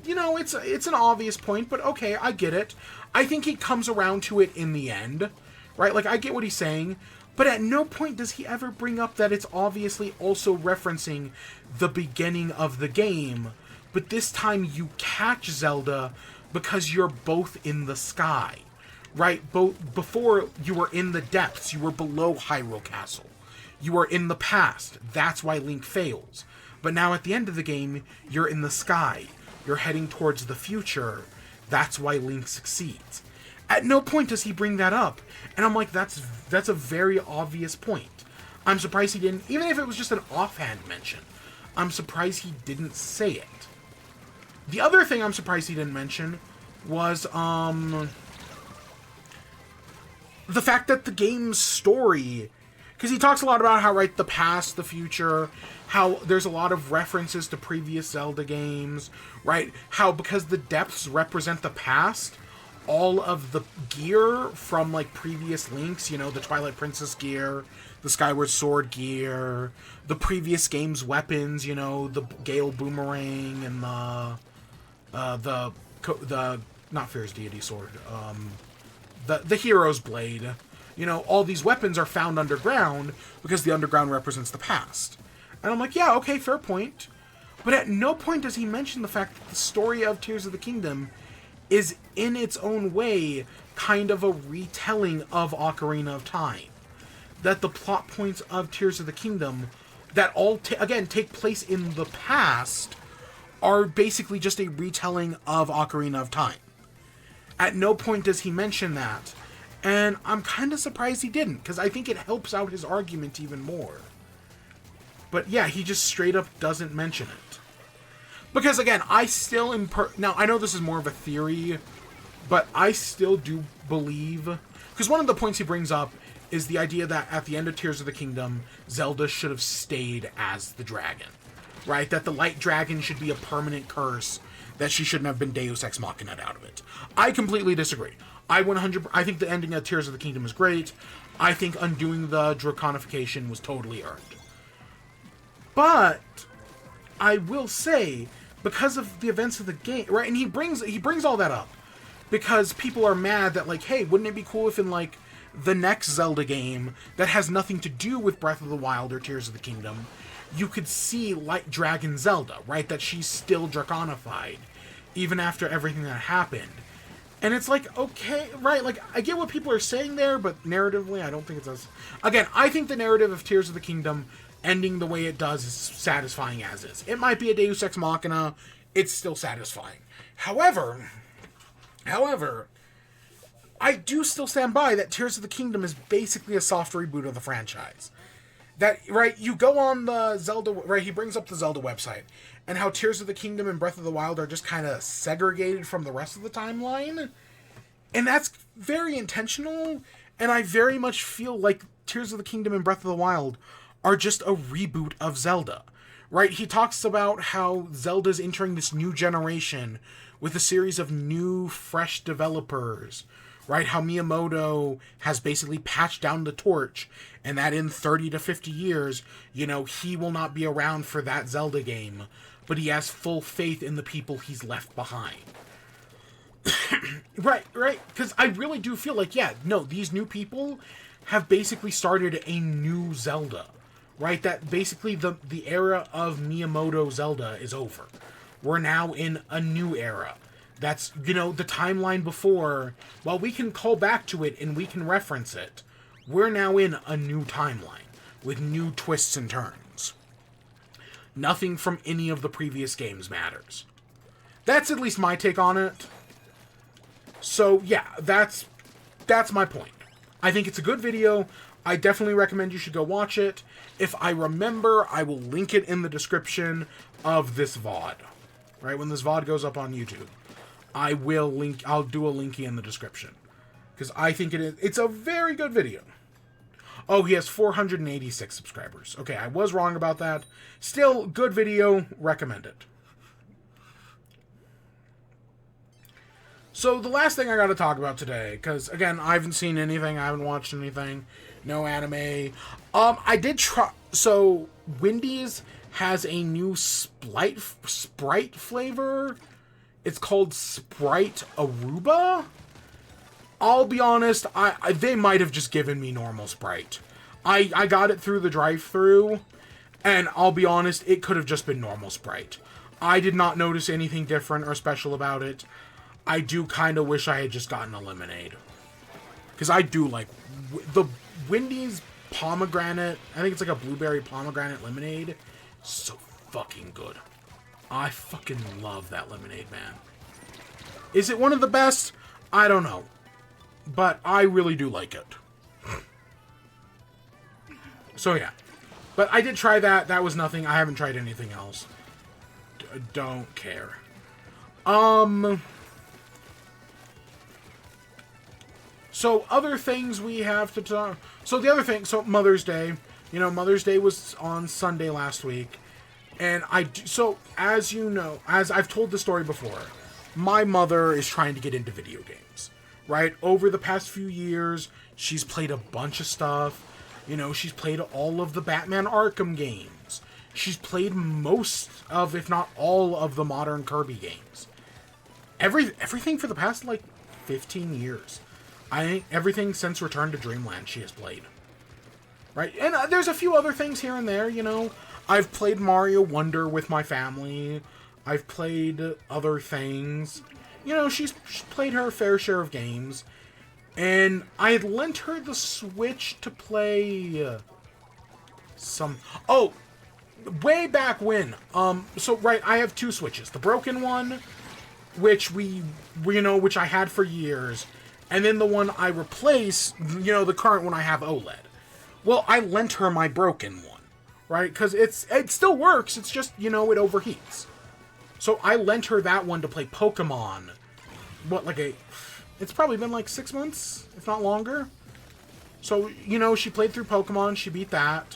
Speaker 1: You know, it's an obvious point, but okay, I get it. I think he comes around to it in the end. Right? Like, I get what he's saying. But at no point does he ever bring up that it's obviously also referencing the beginning of the game. But this time you catch Zelda because you're both in the sky. Right? Before, you were in the depths. You were below Hyrule Castle. You are in the past. That's why Link fails. But now at the end of the game, you're in the sky. You're heading towards the future. That's why Link succeeds. At no point does he bring that up. And I'm like, that's a very obvious point. I'm surprised he didn't, even if it was just an offhand mention, I'm surprised he didn't say it. The other thing I'm surprised he didn't mention was, the fact that the game's story, because he talks a lot about how, right, the past, the future, how there's a lot of references to previous Zelda games, right? How, because the depths represent the past, all of the gear from, like, previous Links, you know, the Twilight Princess gear, the Skyward Sword gear, the previous game's weapons, you know, the Gale Boomerang and the not Fear's Deity Sword, the Hero's Blade. You know, all these weapons are found underground because the underground represents the past. And I'm like, yeah, okay, fair point. But at no point does he mention the fact that the story of Tears of the Kingdom is, in its own way, kind of a retelling of Ocarina of Time. That the plot points of Tears of the Kingdom, that all, again, take place in the past, are basically just a retelling of Ocarina of Time. At no point does he mention that. And I'm kind of surprised he didn't, because I think it helps out his argument even more. But yeah, he just straight up doesn't mention it. Because again, I still now, I know this is more of a theory, but I still do believe, because one of the points he brings up is the idea that at the end of Tears of the Kingdom, Zelda should have stayed as the dragon. Right? That the Light Dragon should be a permanent curse, that she shouldn't have been Deus Ex Machina out of it. I completely disagree. I think the ending of Tears of the Kingdom is great. I think undoing the Draconification was totally earned. But I will say, because of the events of the game, right? And he brings all that up because people are mad that, like, hey, wouldn't it be cool if in, like, the next Zelda game that has nothing to do with Breath of the Wild or Tears of the Kingdom, you could see Light Dragon Zelda, right? That she's still Draconified, even after everything that happened. And it's like, okay, right, like, I get what people are saying there, but narratively, I don't think it's as... Again, I think the narrative of Tears of the Kingdom ending the way it does is satisfying as is. It might be a Deus Ex Machina, it's still satisfying. However, I do still stand by that Tears of the Kingdom is basically a soft reboot of the franchise. That, right, you go on the Zelda, right, he brings up the Zelda website, and how Tears of the Kingdom and Breath of the Wild are just kind of segregated from the rest of the timeline. And that's very intentional, and I very much feel like Tears of the Kingdom and Breath of the Wild are just a reboot of Zelda. Right? He talks about how Zelda's entering this new generation with a series of new, fresh developers. Right? How Miyamoto has basically patched down the torch, and that in 30 to 50 years, you know, he will not be around for that Zelda game, but he has full faith in the people he's left behind. Right, because I really do feel like, yeah, no, these new people have basically started a new Zelda, right? That basically the era of Miyamoto Zelda is over. We're now in a new era. That's, you know, the timeline before, while we can call back to it and we can reference it, we're now in a new timeline with new twists and turns. Nothing from any of the previous games matters. That's at least my take on it. So, yeah, that's my point. I think it's a good video. I definitely recommend you should go watch it. If I remember, I will link it in the description of this VOD. Right, when this VOD goes up on YouTube. I'll do a linky in the description. Because I think it's a very good video. Oh, he has 486 subscribers. Okay, I was wrong about that. Still, good video. Recommend it. So, the last thing I got to talk about today, because, again, I haven't seen anything. I haven't watched anything. No anime. I did try... So, Wendy's has a new Sprite flavor. It's called Sprite Aruba. I'll be honest, they might have just given me normal Sprite. I got it through the drive-thru, and I'll be honest, it could have just been normal Sprite. I did not notice anything different or special about it. I do kind of wish I had just gotten a lemonade. Because I do like... The Wendy's pomegranate, I think it's like a blueberry pomegranate lemonade, so fucking good. I fucking love that lemonade, man. Is it one of the best? I don't know. But I really do like it. So yeah. But I did try that. That was nothing. I haven't tried anything else. Don't care. So other things we have to talk... So the other thing... So Mother's Day. You know, Mother's Day was on Sunday last week. And so, as you know, as I've told the story before, my mother is trying to get into video games, right? Over the past few years, she's played a bunch of stuff. You know, she's played all of the Batman Arkham games. She's played most of, if not all of the modern Kirby games. Everything for the past, like, 15 years. I think everything since Return to Dreamland she has played. Right? And there's a few other things here and there, you know. I've played Mario Wonder with my family. I've played other things. You know, she's played her fair share of games. And I had lent her the Switch to play some... Oh! Way back when. So, right, I have two Switches. The broken one, which which I had for years. And then the one I replaced, you know, the current one I have OLED. Well, I lent her my broken one. Right? Because it still works, it's just, you know, it overheats. So I lent her that one to play Pokemon. It's probably been like 6 months, if not longer. So, you know, she played through Pokemon, she beat that.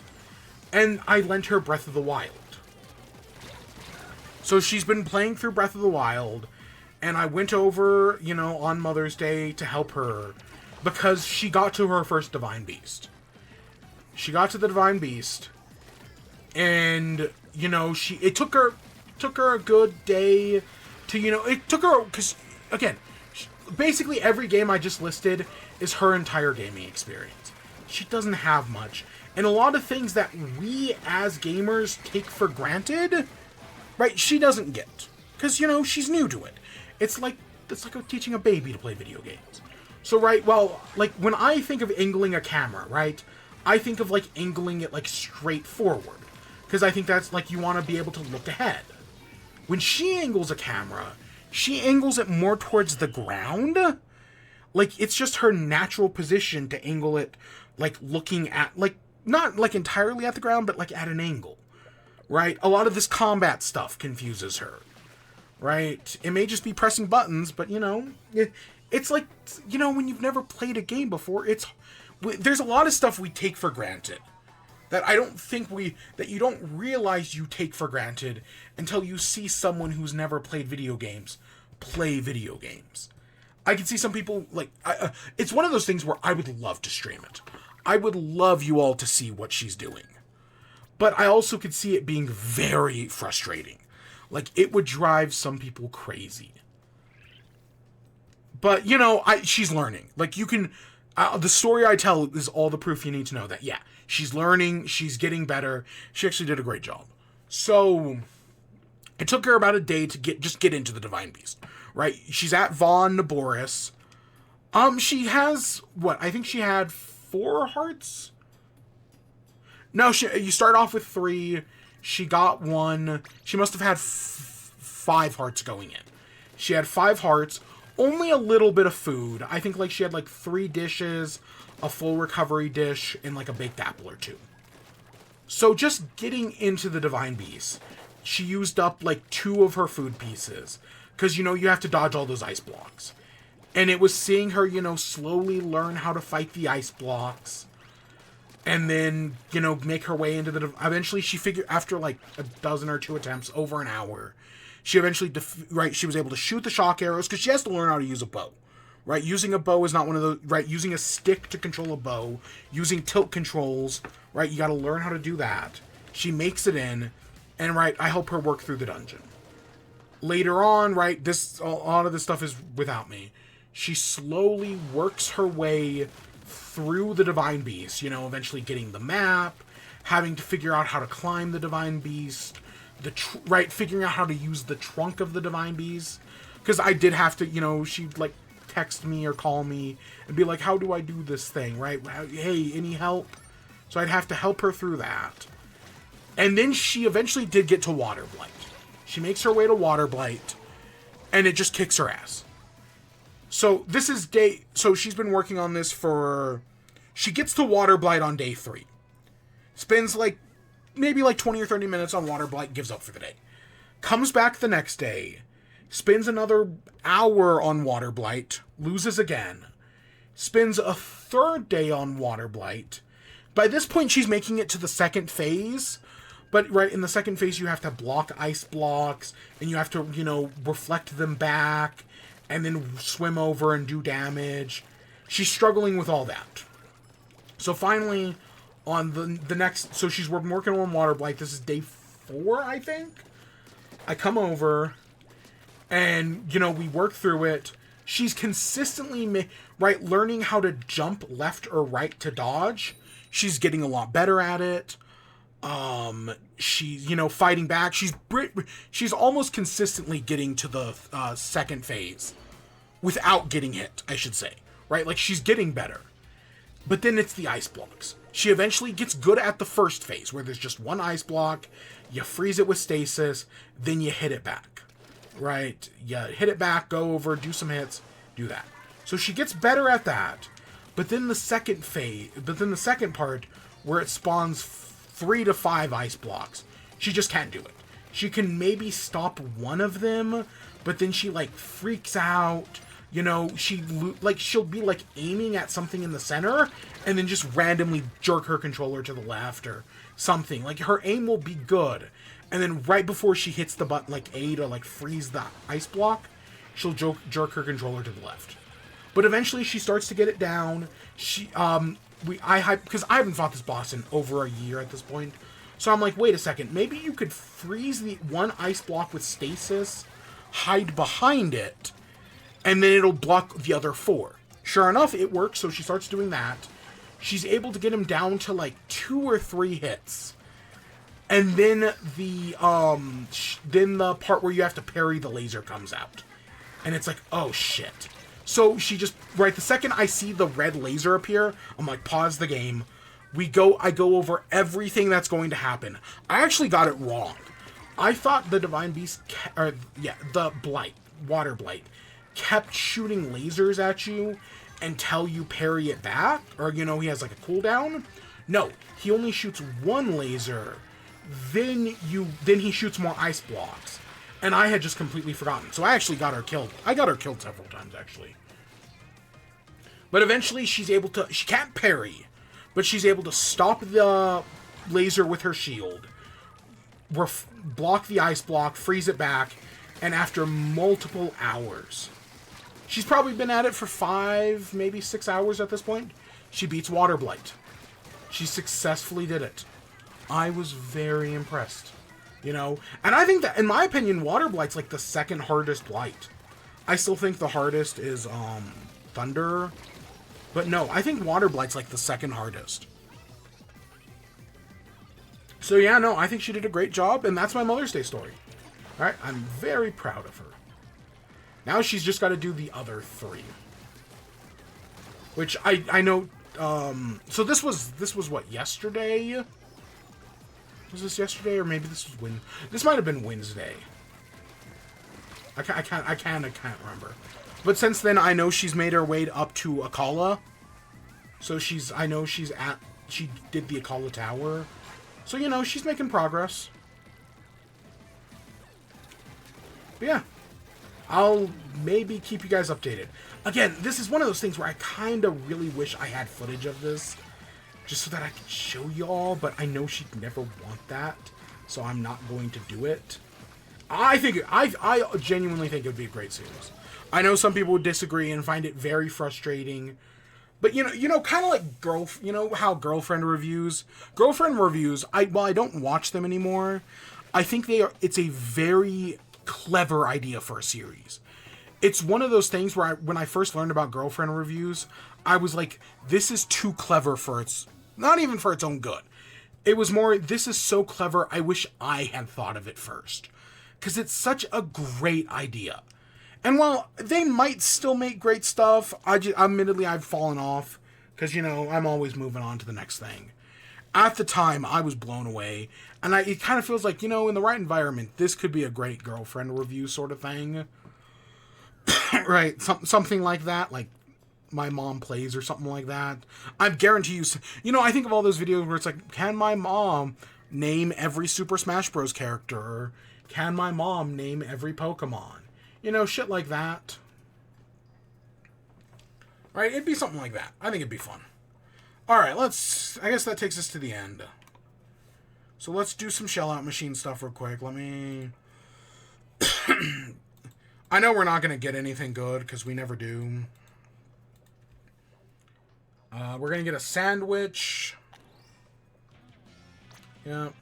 Speaker 1: And I lent her Breath of the Wild. So she's been playing through Breath of the Wild. And I went over, you know, on Mother's Day to help her. Because she got to her first Divine Beast. She got to the Divine Beast. And, you know, it took her a good day to, you know, it took her, because, again, basically every game I just listed is her entire gaming experience. She doesn't have much. And a lot of things that we as gamers take for granted, right, she doesn't get. Because, you know, she's new to it. It's like teaching a baby to play video games. So, right, well, like, when I think of angling a camera, right, I think of, like, angling it, like, straight forward. Because I think that's, like, you want to be able to look ahead. When she angles a camera, she angles it more towards the ground. Like, it's just her natural position to angle it, like, looking at, like, not, like, entirely at the ground, but, like, at an angle. Right? A lot of this combat stuff confuses her. Right? It may just be pressing buttons, but, you know, it's like, you know, when you've never played a game before, there's a lot of stuff we take for granted. That I don't think that you don't realize you take for granted until you see someone who's never played video games play video games. I can see some people, like, it's one of those things where I would love to stream it. I would love you all to see what she's doing. But I also could see it being very frustrating. Like, it would drive some people crazy. But, you know, she's learning. Like, you can... the story I tell is all the proof you need to know that, yeah, she's learning, she's getting better. She actually did a great job. So, it took her about a day to get into the Divine Beast, right? She's at Von Naboris. She has, I think she had 4 hearts? No, you start off with 3. She got 1. She must have had 5 hearts going in. She had 5 hearts. Only a little bit of food. I think, like, she had, like, 3 dishes, a full recovery dish, and, like, a baked apple or 2. So just getting into the Divine Beast, she used up, like, 2 of her food pieces. Because, you know, you have to dodge all those ice blocks. And it was seeing her, you know, slowly learn how to fight the ice blocks. and then, you know, make her way into the... Eventually, she figured, after like a dozen or two attempts, over an hour, she eventually, she was able to shoot the shock arrows, because she has to learn how to use a bow. Right, using a bow is not one of those... Right, using a stick to control a bow, using tilt controls, right, you got to learn how to do that. She makes it in, and, right, I help her work through the dungeon. Later on, right, a lot of this stuff is without me. She slowly works her way through the Divine Beast, you know, eventually getting the map, having to figure out how to climb the Divine Beast, figuring out how to use the trunk of the Divine Beast, because I did have to, you know, she'd, like, text me or call me and be like, how do I do this thing, right? Hey, any help? So I'd have to help her through that. And then she eventually did get to Water Blight. She makes her way to Water Blight, and it just kicks her ass. So this is so she's been working on this she gets to Water Blight on day 3. Spends maybe 20 or 30 minutes on Water Blight, gives up for the day. Comes back the next day, spends another hour on Water Blight, loses again. Spends a third day on Water Blight. By this point, she's making it to the second phase. But, right, in the second phase, you have to block ice blocks, and you have to, you know, reflect them back, and then swim over and do damage. She's struggling with all that. So finally, on the next... So she's working on Water Blight. This is day 4, I think? I come over, and, you know, we work through it. She's consistently, learning how to jump left or right to dodge. She's getting a lot better at it. She's, you know, fighting back. She's almost consistently getting to the second phase without getting hit, I should say. Right? Like, she's getting better. But then it's the ice blocks. She eventually gets good at the first phase, where there's just one ice block, you freeze it with stasis, then you hit it back. Right? You hit it back, go over, do some hits, do that. So she gets better at that. But then the second part, where it spawns 3 to 5 ice blocks, she just can't do it. She can maybe stop one of them, but then she, freaks out. You know, she'll be, aiming at something in the center, and then just randomly jerk her controller to the left or something. Her aim will be good, and then right before she hits the button, A to, freeze the ice block, she'll jerk her controller to the left. But eventually she starts to get it down. Because I haven't fought this boss in over a year at this point. So I'm like, wait a second, maybe you could freeze the one ice block with stasis, hide behind it, and then it'll block the other 4. Sure enough, it works, so she starts doing that. She's able to get him down to 2 or 3 hits. And then the part where you have to parry the laser comes out. And it's like, oh shit. So she just, the second I see the red laser appear, I'm like, pause the game. I go over everything that's going to happen. I actually got it wrong. I thought the Divine Beast, the Water Blight, kept shooting lasers at you until you parry it back, or, you know, he has a cooldown. No, he only shoots one laser, then he shoots more ice blocks. And I had just completely forgotten. So I actually got her killed. I got her killed several times, actually. But eventually she can't parry, but she's able to stop the laser with her shield, block the ice block, freeze it back, and after multiple hours, she's probably been at it for 5, maybe 6 hours at this point, she beats Water Blight. She successfully did it. I was very impressed. You know, and I think that, in my opinion, Water Blight's the second hardest blight. I still think the hardest is Thunder, but no, I think Water Blight's the second hardest. So yeah, no, I think she did a great job, and that's my Mother's Day story. All right, I'm very proud of her. Now she's just got to do the other 3, which I know. So this was what, yesterday? Was this yesterday, or maybe this was this might have been Wednesday. I kind of can't remember. But since then, I know she's made her way up to Akala. So she did the Akala Tower. So, you know, she's making progress. But yeah, I'll maybe keep you guys updated. Again, this is one of those things where I kind of really wish I had footage of this. just so that I can show y'all, but I know she'd never want that, so I'm not going to do it. I genuinely think it would be a great series. I know some people would disagree and find it very frustrating, but kind of like how girlfriend reviews, while I don't watch them anymore, I think it's a very clever idea for a series. It's one of those things where when I first learned about girlfriend reviews, I was like, this is too clever not even for its own good. It was more, this is so clever, I wish I had thought of it first. Because it's such a great idea. And while they might still make great stuff, admittedly, I've fallen off. Because, I'm always moving on to the next thing. At the time, I was blown away. And it kind of feels like, in the right environment, this could be a great girlfriend review sort of thing. Right, something like that, like My Mom Plays or something like that. I guarantee you, I think of all those videos where it's like, can my mom name every Super Smash Bros. Character? Or can my mom name every Pokemon? Shit like that. Right, it'd be something like that. I think it'd be fun. Alright, I guess that takes us to the end. So let's do some shell-out machine stuff real quick. Let me... I know we're not going to get anything good, because we never do. We're going to get a sandwich. Yep.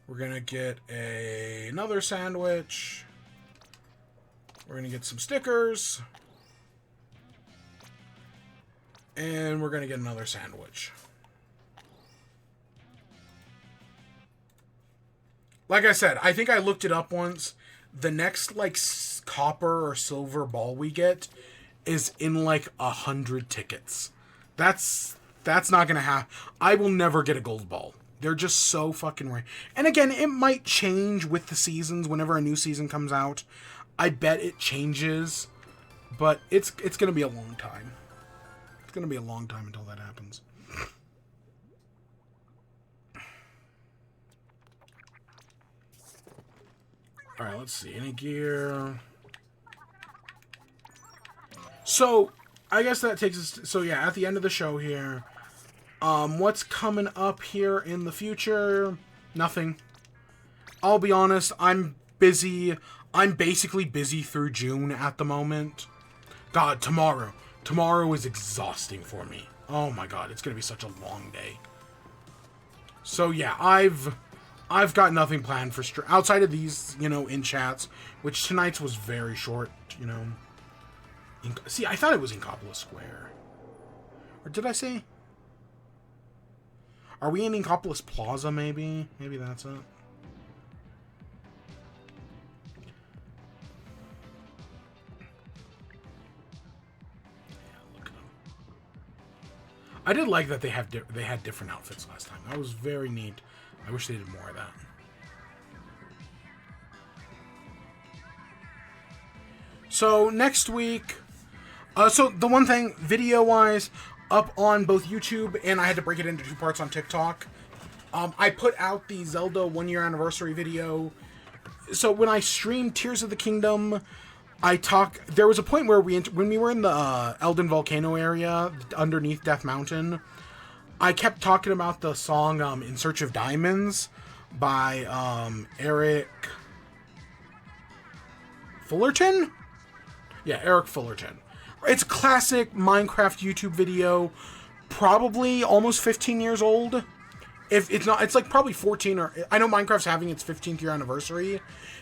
Speaker 1: We're going to get another sandwich. We're going to get some stickers. And we're going to get another sandwich. Like I said, I think I looked it up once. The next, copper or silver ball we get is in, 100 tickets. That's not gonna happen. I will never get a gold ball. They're just so fucking rare. And again, it might change with the seasons whenever a new season comes out. I bet it changes. But it's gonna be a long time. It's gonna be a long time until that happens. Alright, let's see. Any gear? So, I guess that takes us... So, yeah, at the end of the show here, what's coming up here in the future? Nothing. I'll be honest, I'm busy. I'm basically busy through June at the moment. God, tomorrow. Tomorrow is exhausting for me. Oh my god, it's going to be such a long day. So, yeah, I've got nothing planned for outside of these, in chats, which tonight's was very short, See, I thought it was Inkopolis Square. Or did I say? Are we in Inkopolis Plaza, maybe? Maybe that's it. Yeah, look at them. I did like that they had different outfits last time. That was very neat. I wish they did more of that. So, next week... so, the one thing, video-wise, up on both YouTube, and I had to break it into 2 parts on TikTok, I put out the Zelda 1-year anniversary video. So, when I streamed Tears of the Kingdom, there was a point where when we were in the Elden Volcano area, underneath Death Mountain... I kept talking about the song In Search of Diamonds by Eric Fullerton? Yeah, Eric Fullerton. It's a classic Minecraft YouTube video, probably almost 15 years old. If it's not, it's probably 14 or... I know Minecraft's having its 15th year anniversary.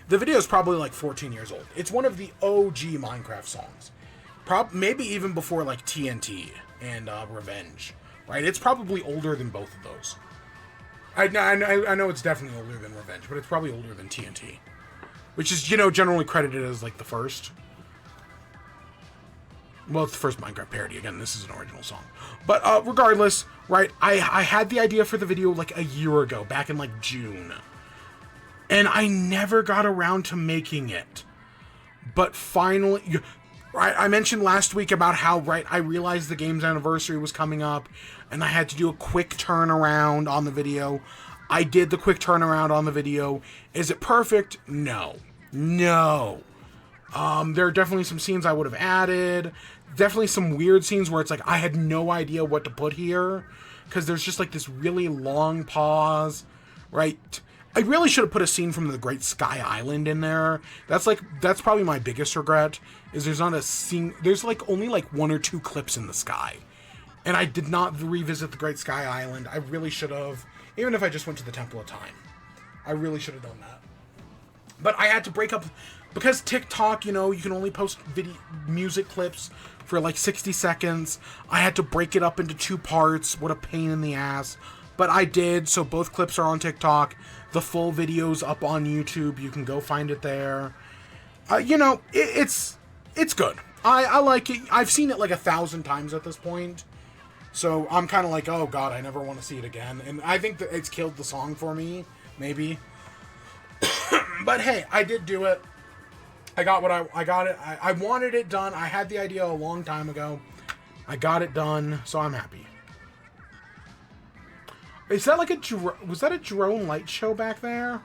Speaker 1: The video is probably 14 years old. It's one of the OG Minecraft songs. Maybe even before TNT and Revenge. Right, it's probably older than both of those. I know it's definitely older than Revenge, but it's probably older than TNT. Which is, generally credited as, the first. Well, it's the first Minecraft parody. Again, this is an original song. But, regardless, right, I had the idea for the video, a year ago, back in, June. And I never got around to making it. But finally... Right, I mentioned last week about how, I realized the game's anniversary was coming up, and I had to do a quick turnaround on the video. I did the quick turnaround on the video. Is it perfect? No. No. There are definitely some scenes I would have added. Definitely some weird scenes where it's like I had no idea what to put here. Because there's just like this really long pause, right? I really should have put a scene from the Great Sky Island in there. That's probably my biggest regret, is there's not a scene, there's like only like 1 or 2 clips in the sky. And I did not revisit the Great Sky Island. I really should have, even if I just went to the Temple of Time. I really should have done that. But I had to break up, because TikTok, you know, you can only post music clips for like 60 seconds. I had to break it up into 2 parts. What a pain in the ass. But I did, so both clips are on TikTok. The full video's up on YouTube. You can go find it there. You know, it's good. I like it. I've seen it like 1,000 times at this point. So I'm kind of like, oh god, I never want to see it again. And I think that it's killed the song for me, maybe. But hey, I did do it. I got what I got it. I wanted it done. I had the idea a long time ago. I got it done, so I'm happy. Is that like was that a drone light show back there?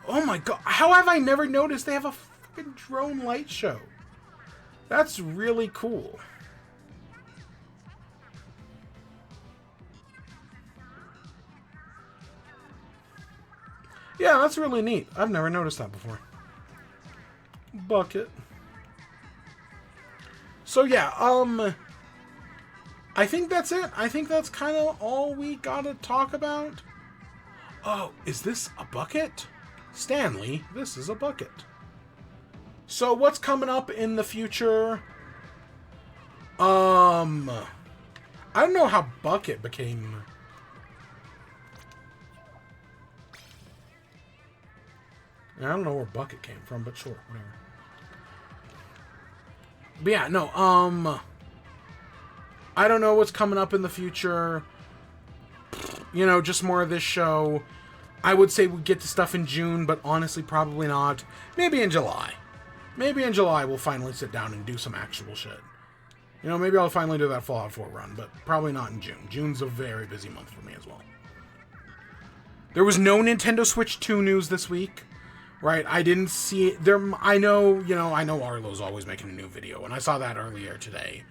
Speaker 1: Oh my god, how have I never noticed they have a fucking drone light show? That's really cool. Yeah, that's really neat. I've never noticed that before. Bucket. So yeah, I think that's it. I think that's kind of all we gotta talk about. Oh, is this a bucket? Stanley, this is a bucket. So what's coming up in the future? I don't know how bucket became... I don't know where bucket came from, but sure, whatever. But yeah, no, I don't know what's coming up in the future. You know, just more of this show. I would say we get to stuff in June, but honestly, probably not. Maybe in July. Maybe in July we'll finally sit down and do some actual shit. You know, maybe I'll finally do that Fallout 4 run, but probably not in June. June's a very busy month for me as well. There was no Nintendo Switch 2 news this week. Right, I didn't see it there. I know Arlo's always making a new video, and I saw that earlier today.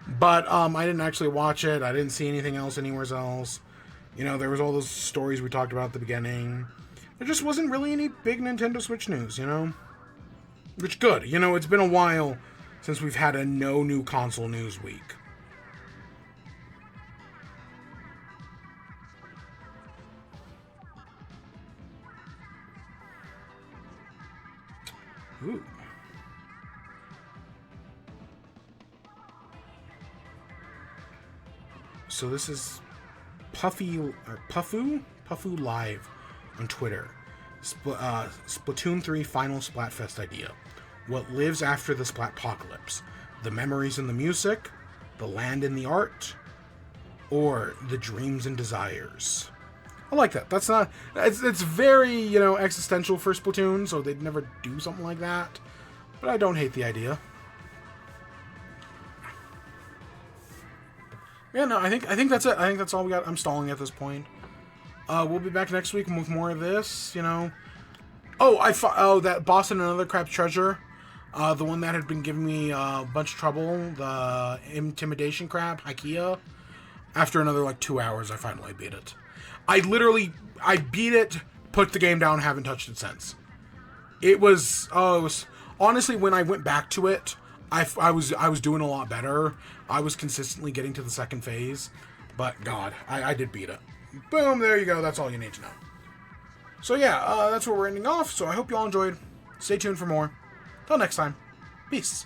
Speaker 1: But I didn't actually watch it. I didn't see anything else anywhere else. You know, there was all those stories we talked about at the beginning. There just wasn't really any big Nintendo Switch news, you know? Which good. You know, it's been a while since we've had a no new console news week. Ooh. So this is Puffy Live on Twitter. Splatoon 3 final Splatfest idea. What lives after the Splatpocalypse? The memories and the music, the land and the art, or the dreams and desires? I like that. That's not... It's very, you know, existential for Splatoon, so they'd never do something like that. But I don't hate the idea. Yeah, no, I think that's it. I think that's all we got. I'm stalling at this point. We'll be back next week with more of this, you know. Oh, that Boss and Another Crab Treasure. The one that had been giving me a bunch of trouble. The Intimidation Crab, Ikea. After another, like, 2 hours, I finally beat it. I beat it, put the game down, haven't touched it since. It was honestly, when I went back to it, I was doing a lot better. I was consistently getting to the second phase, but God, I did beat it. Boom, there you go, that's all you need to know. So yeah, that's where we're ending off, so I hope you all enjoyed. Stay tuned for more. Till next time, peace.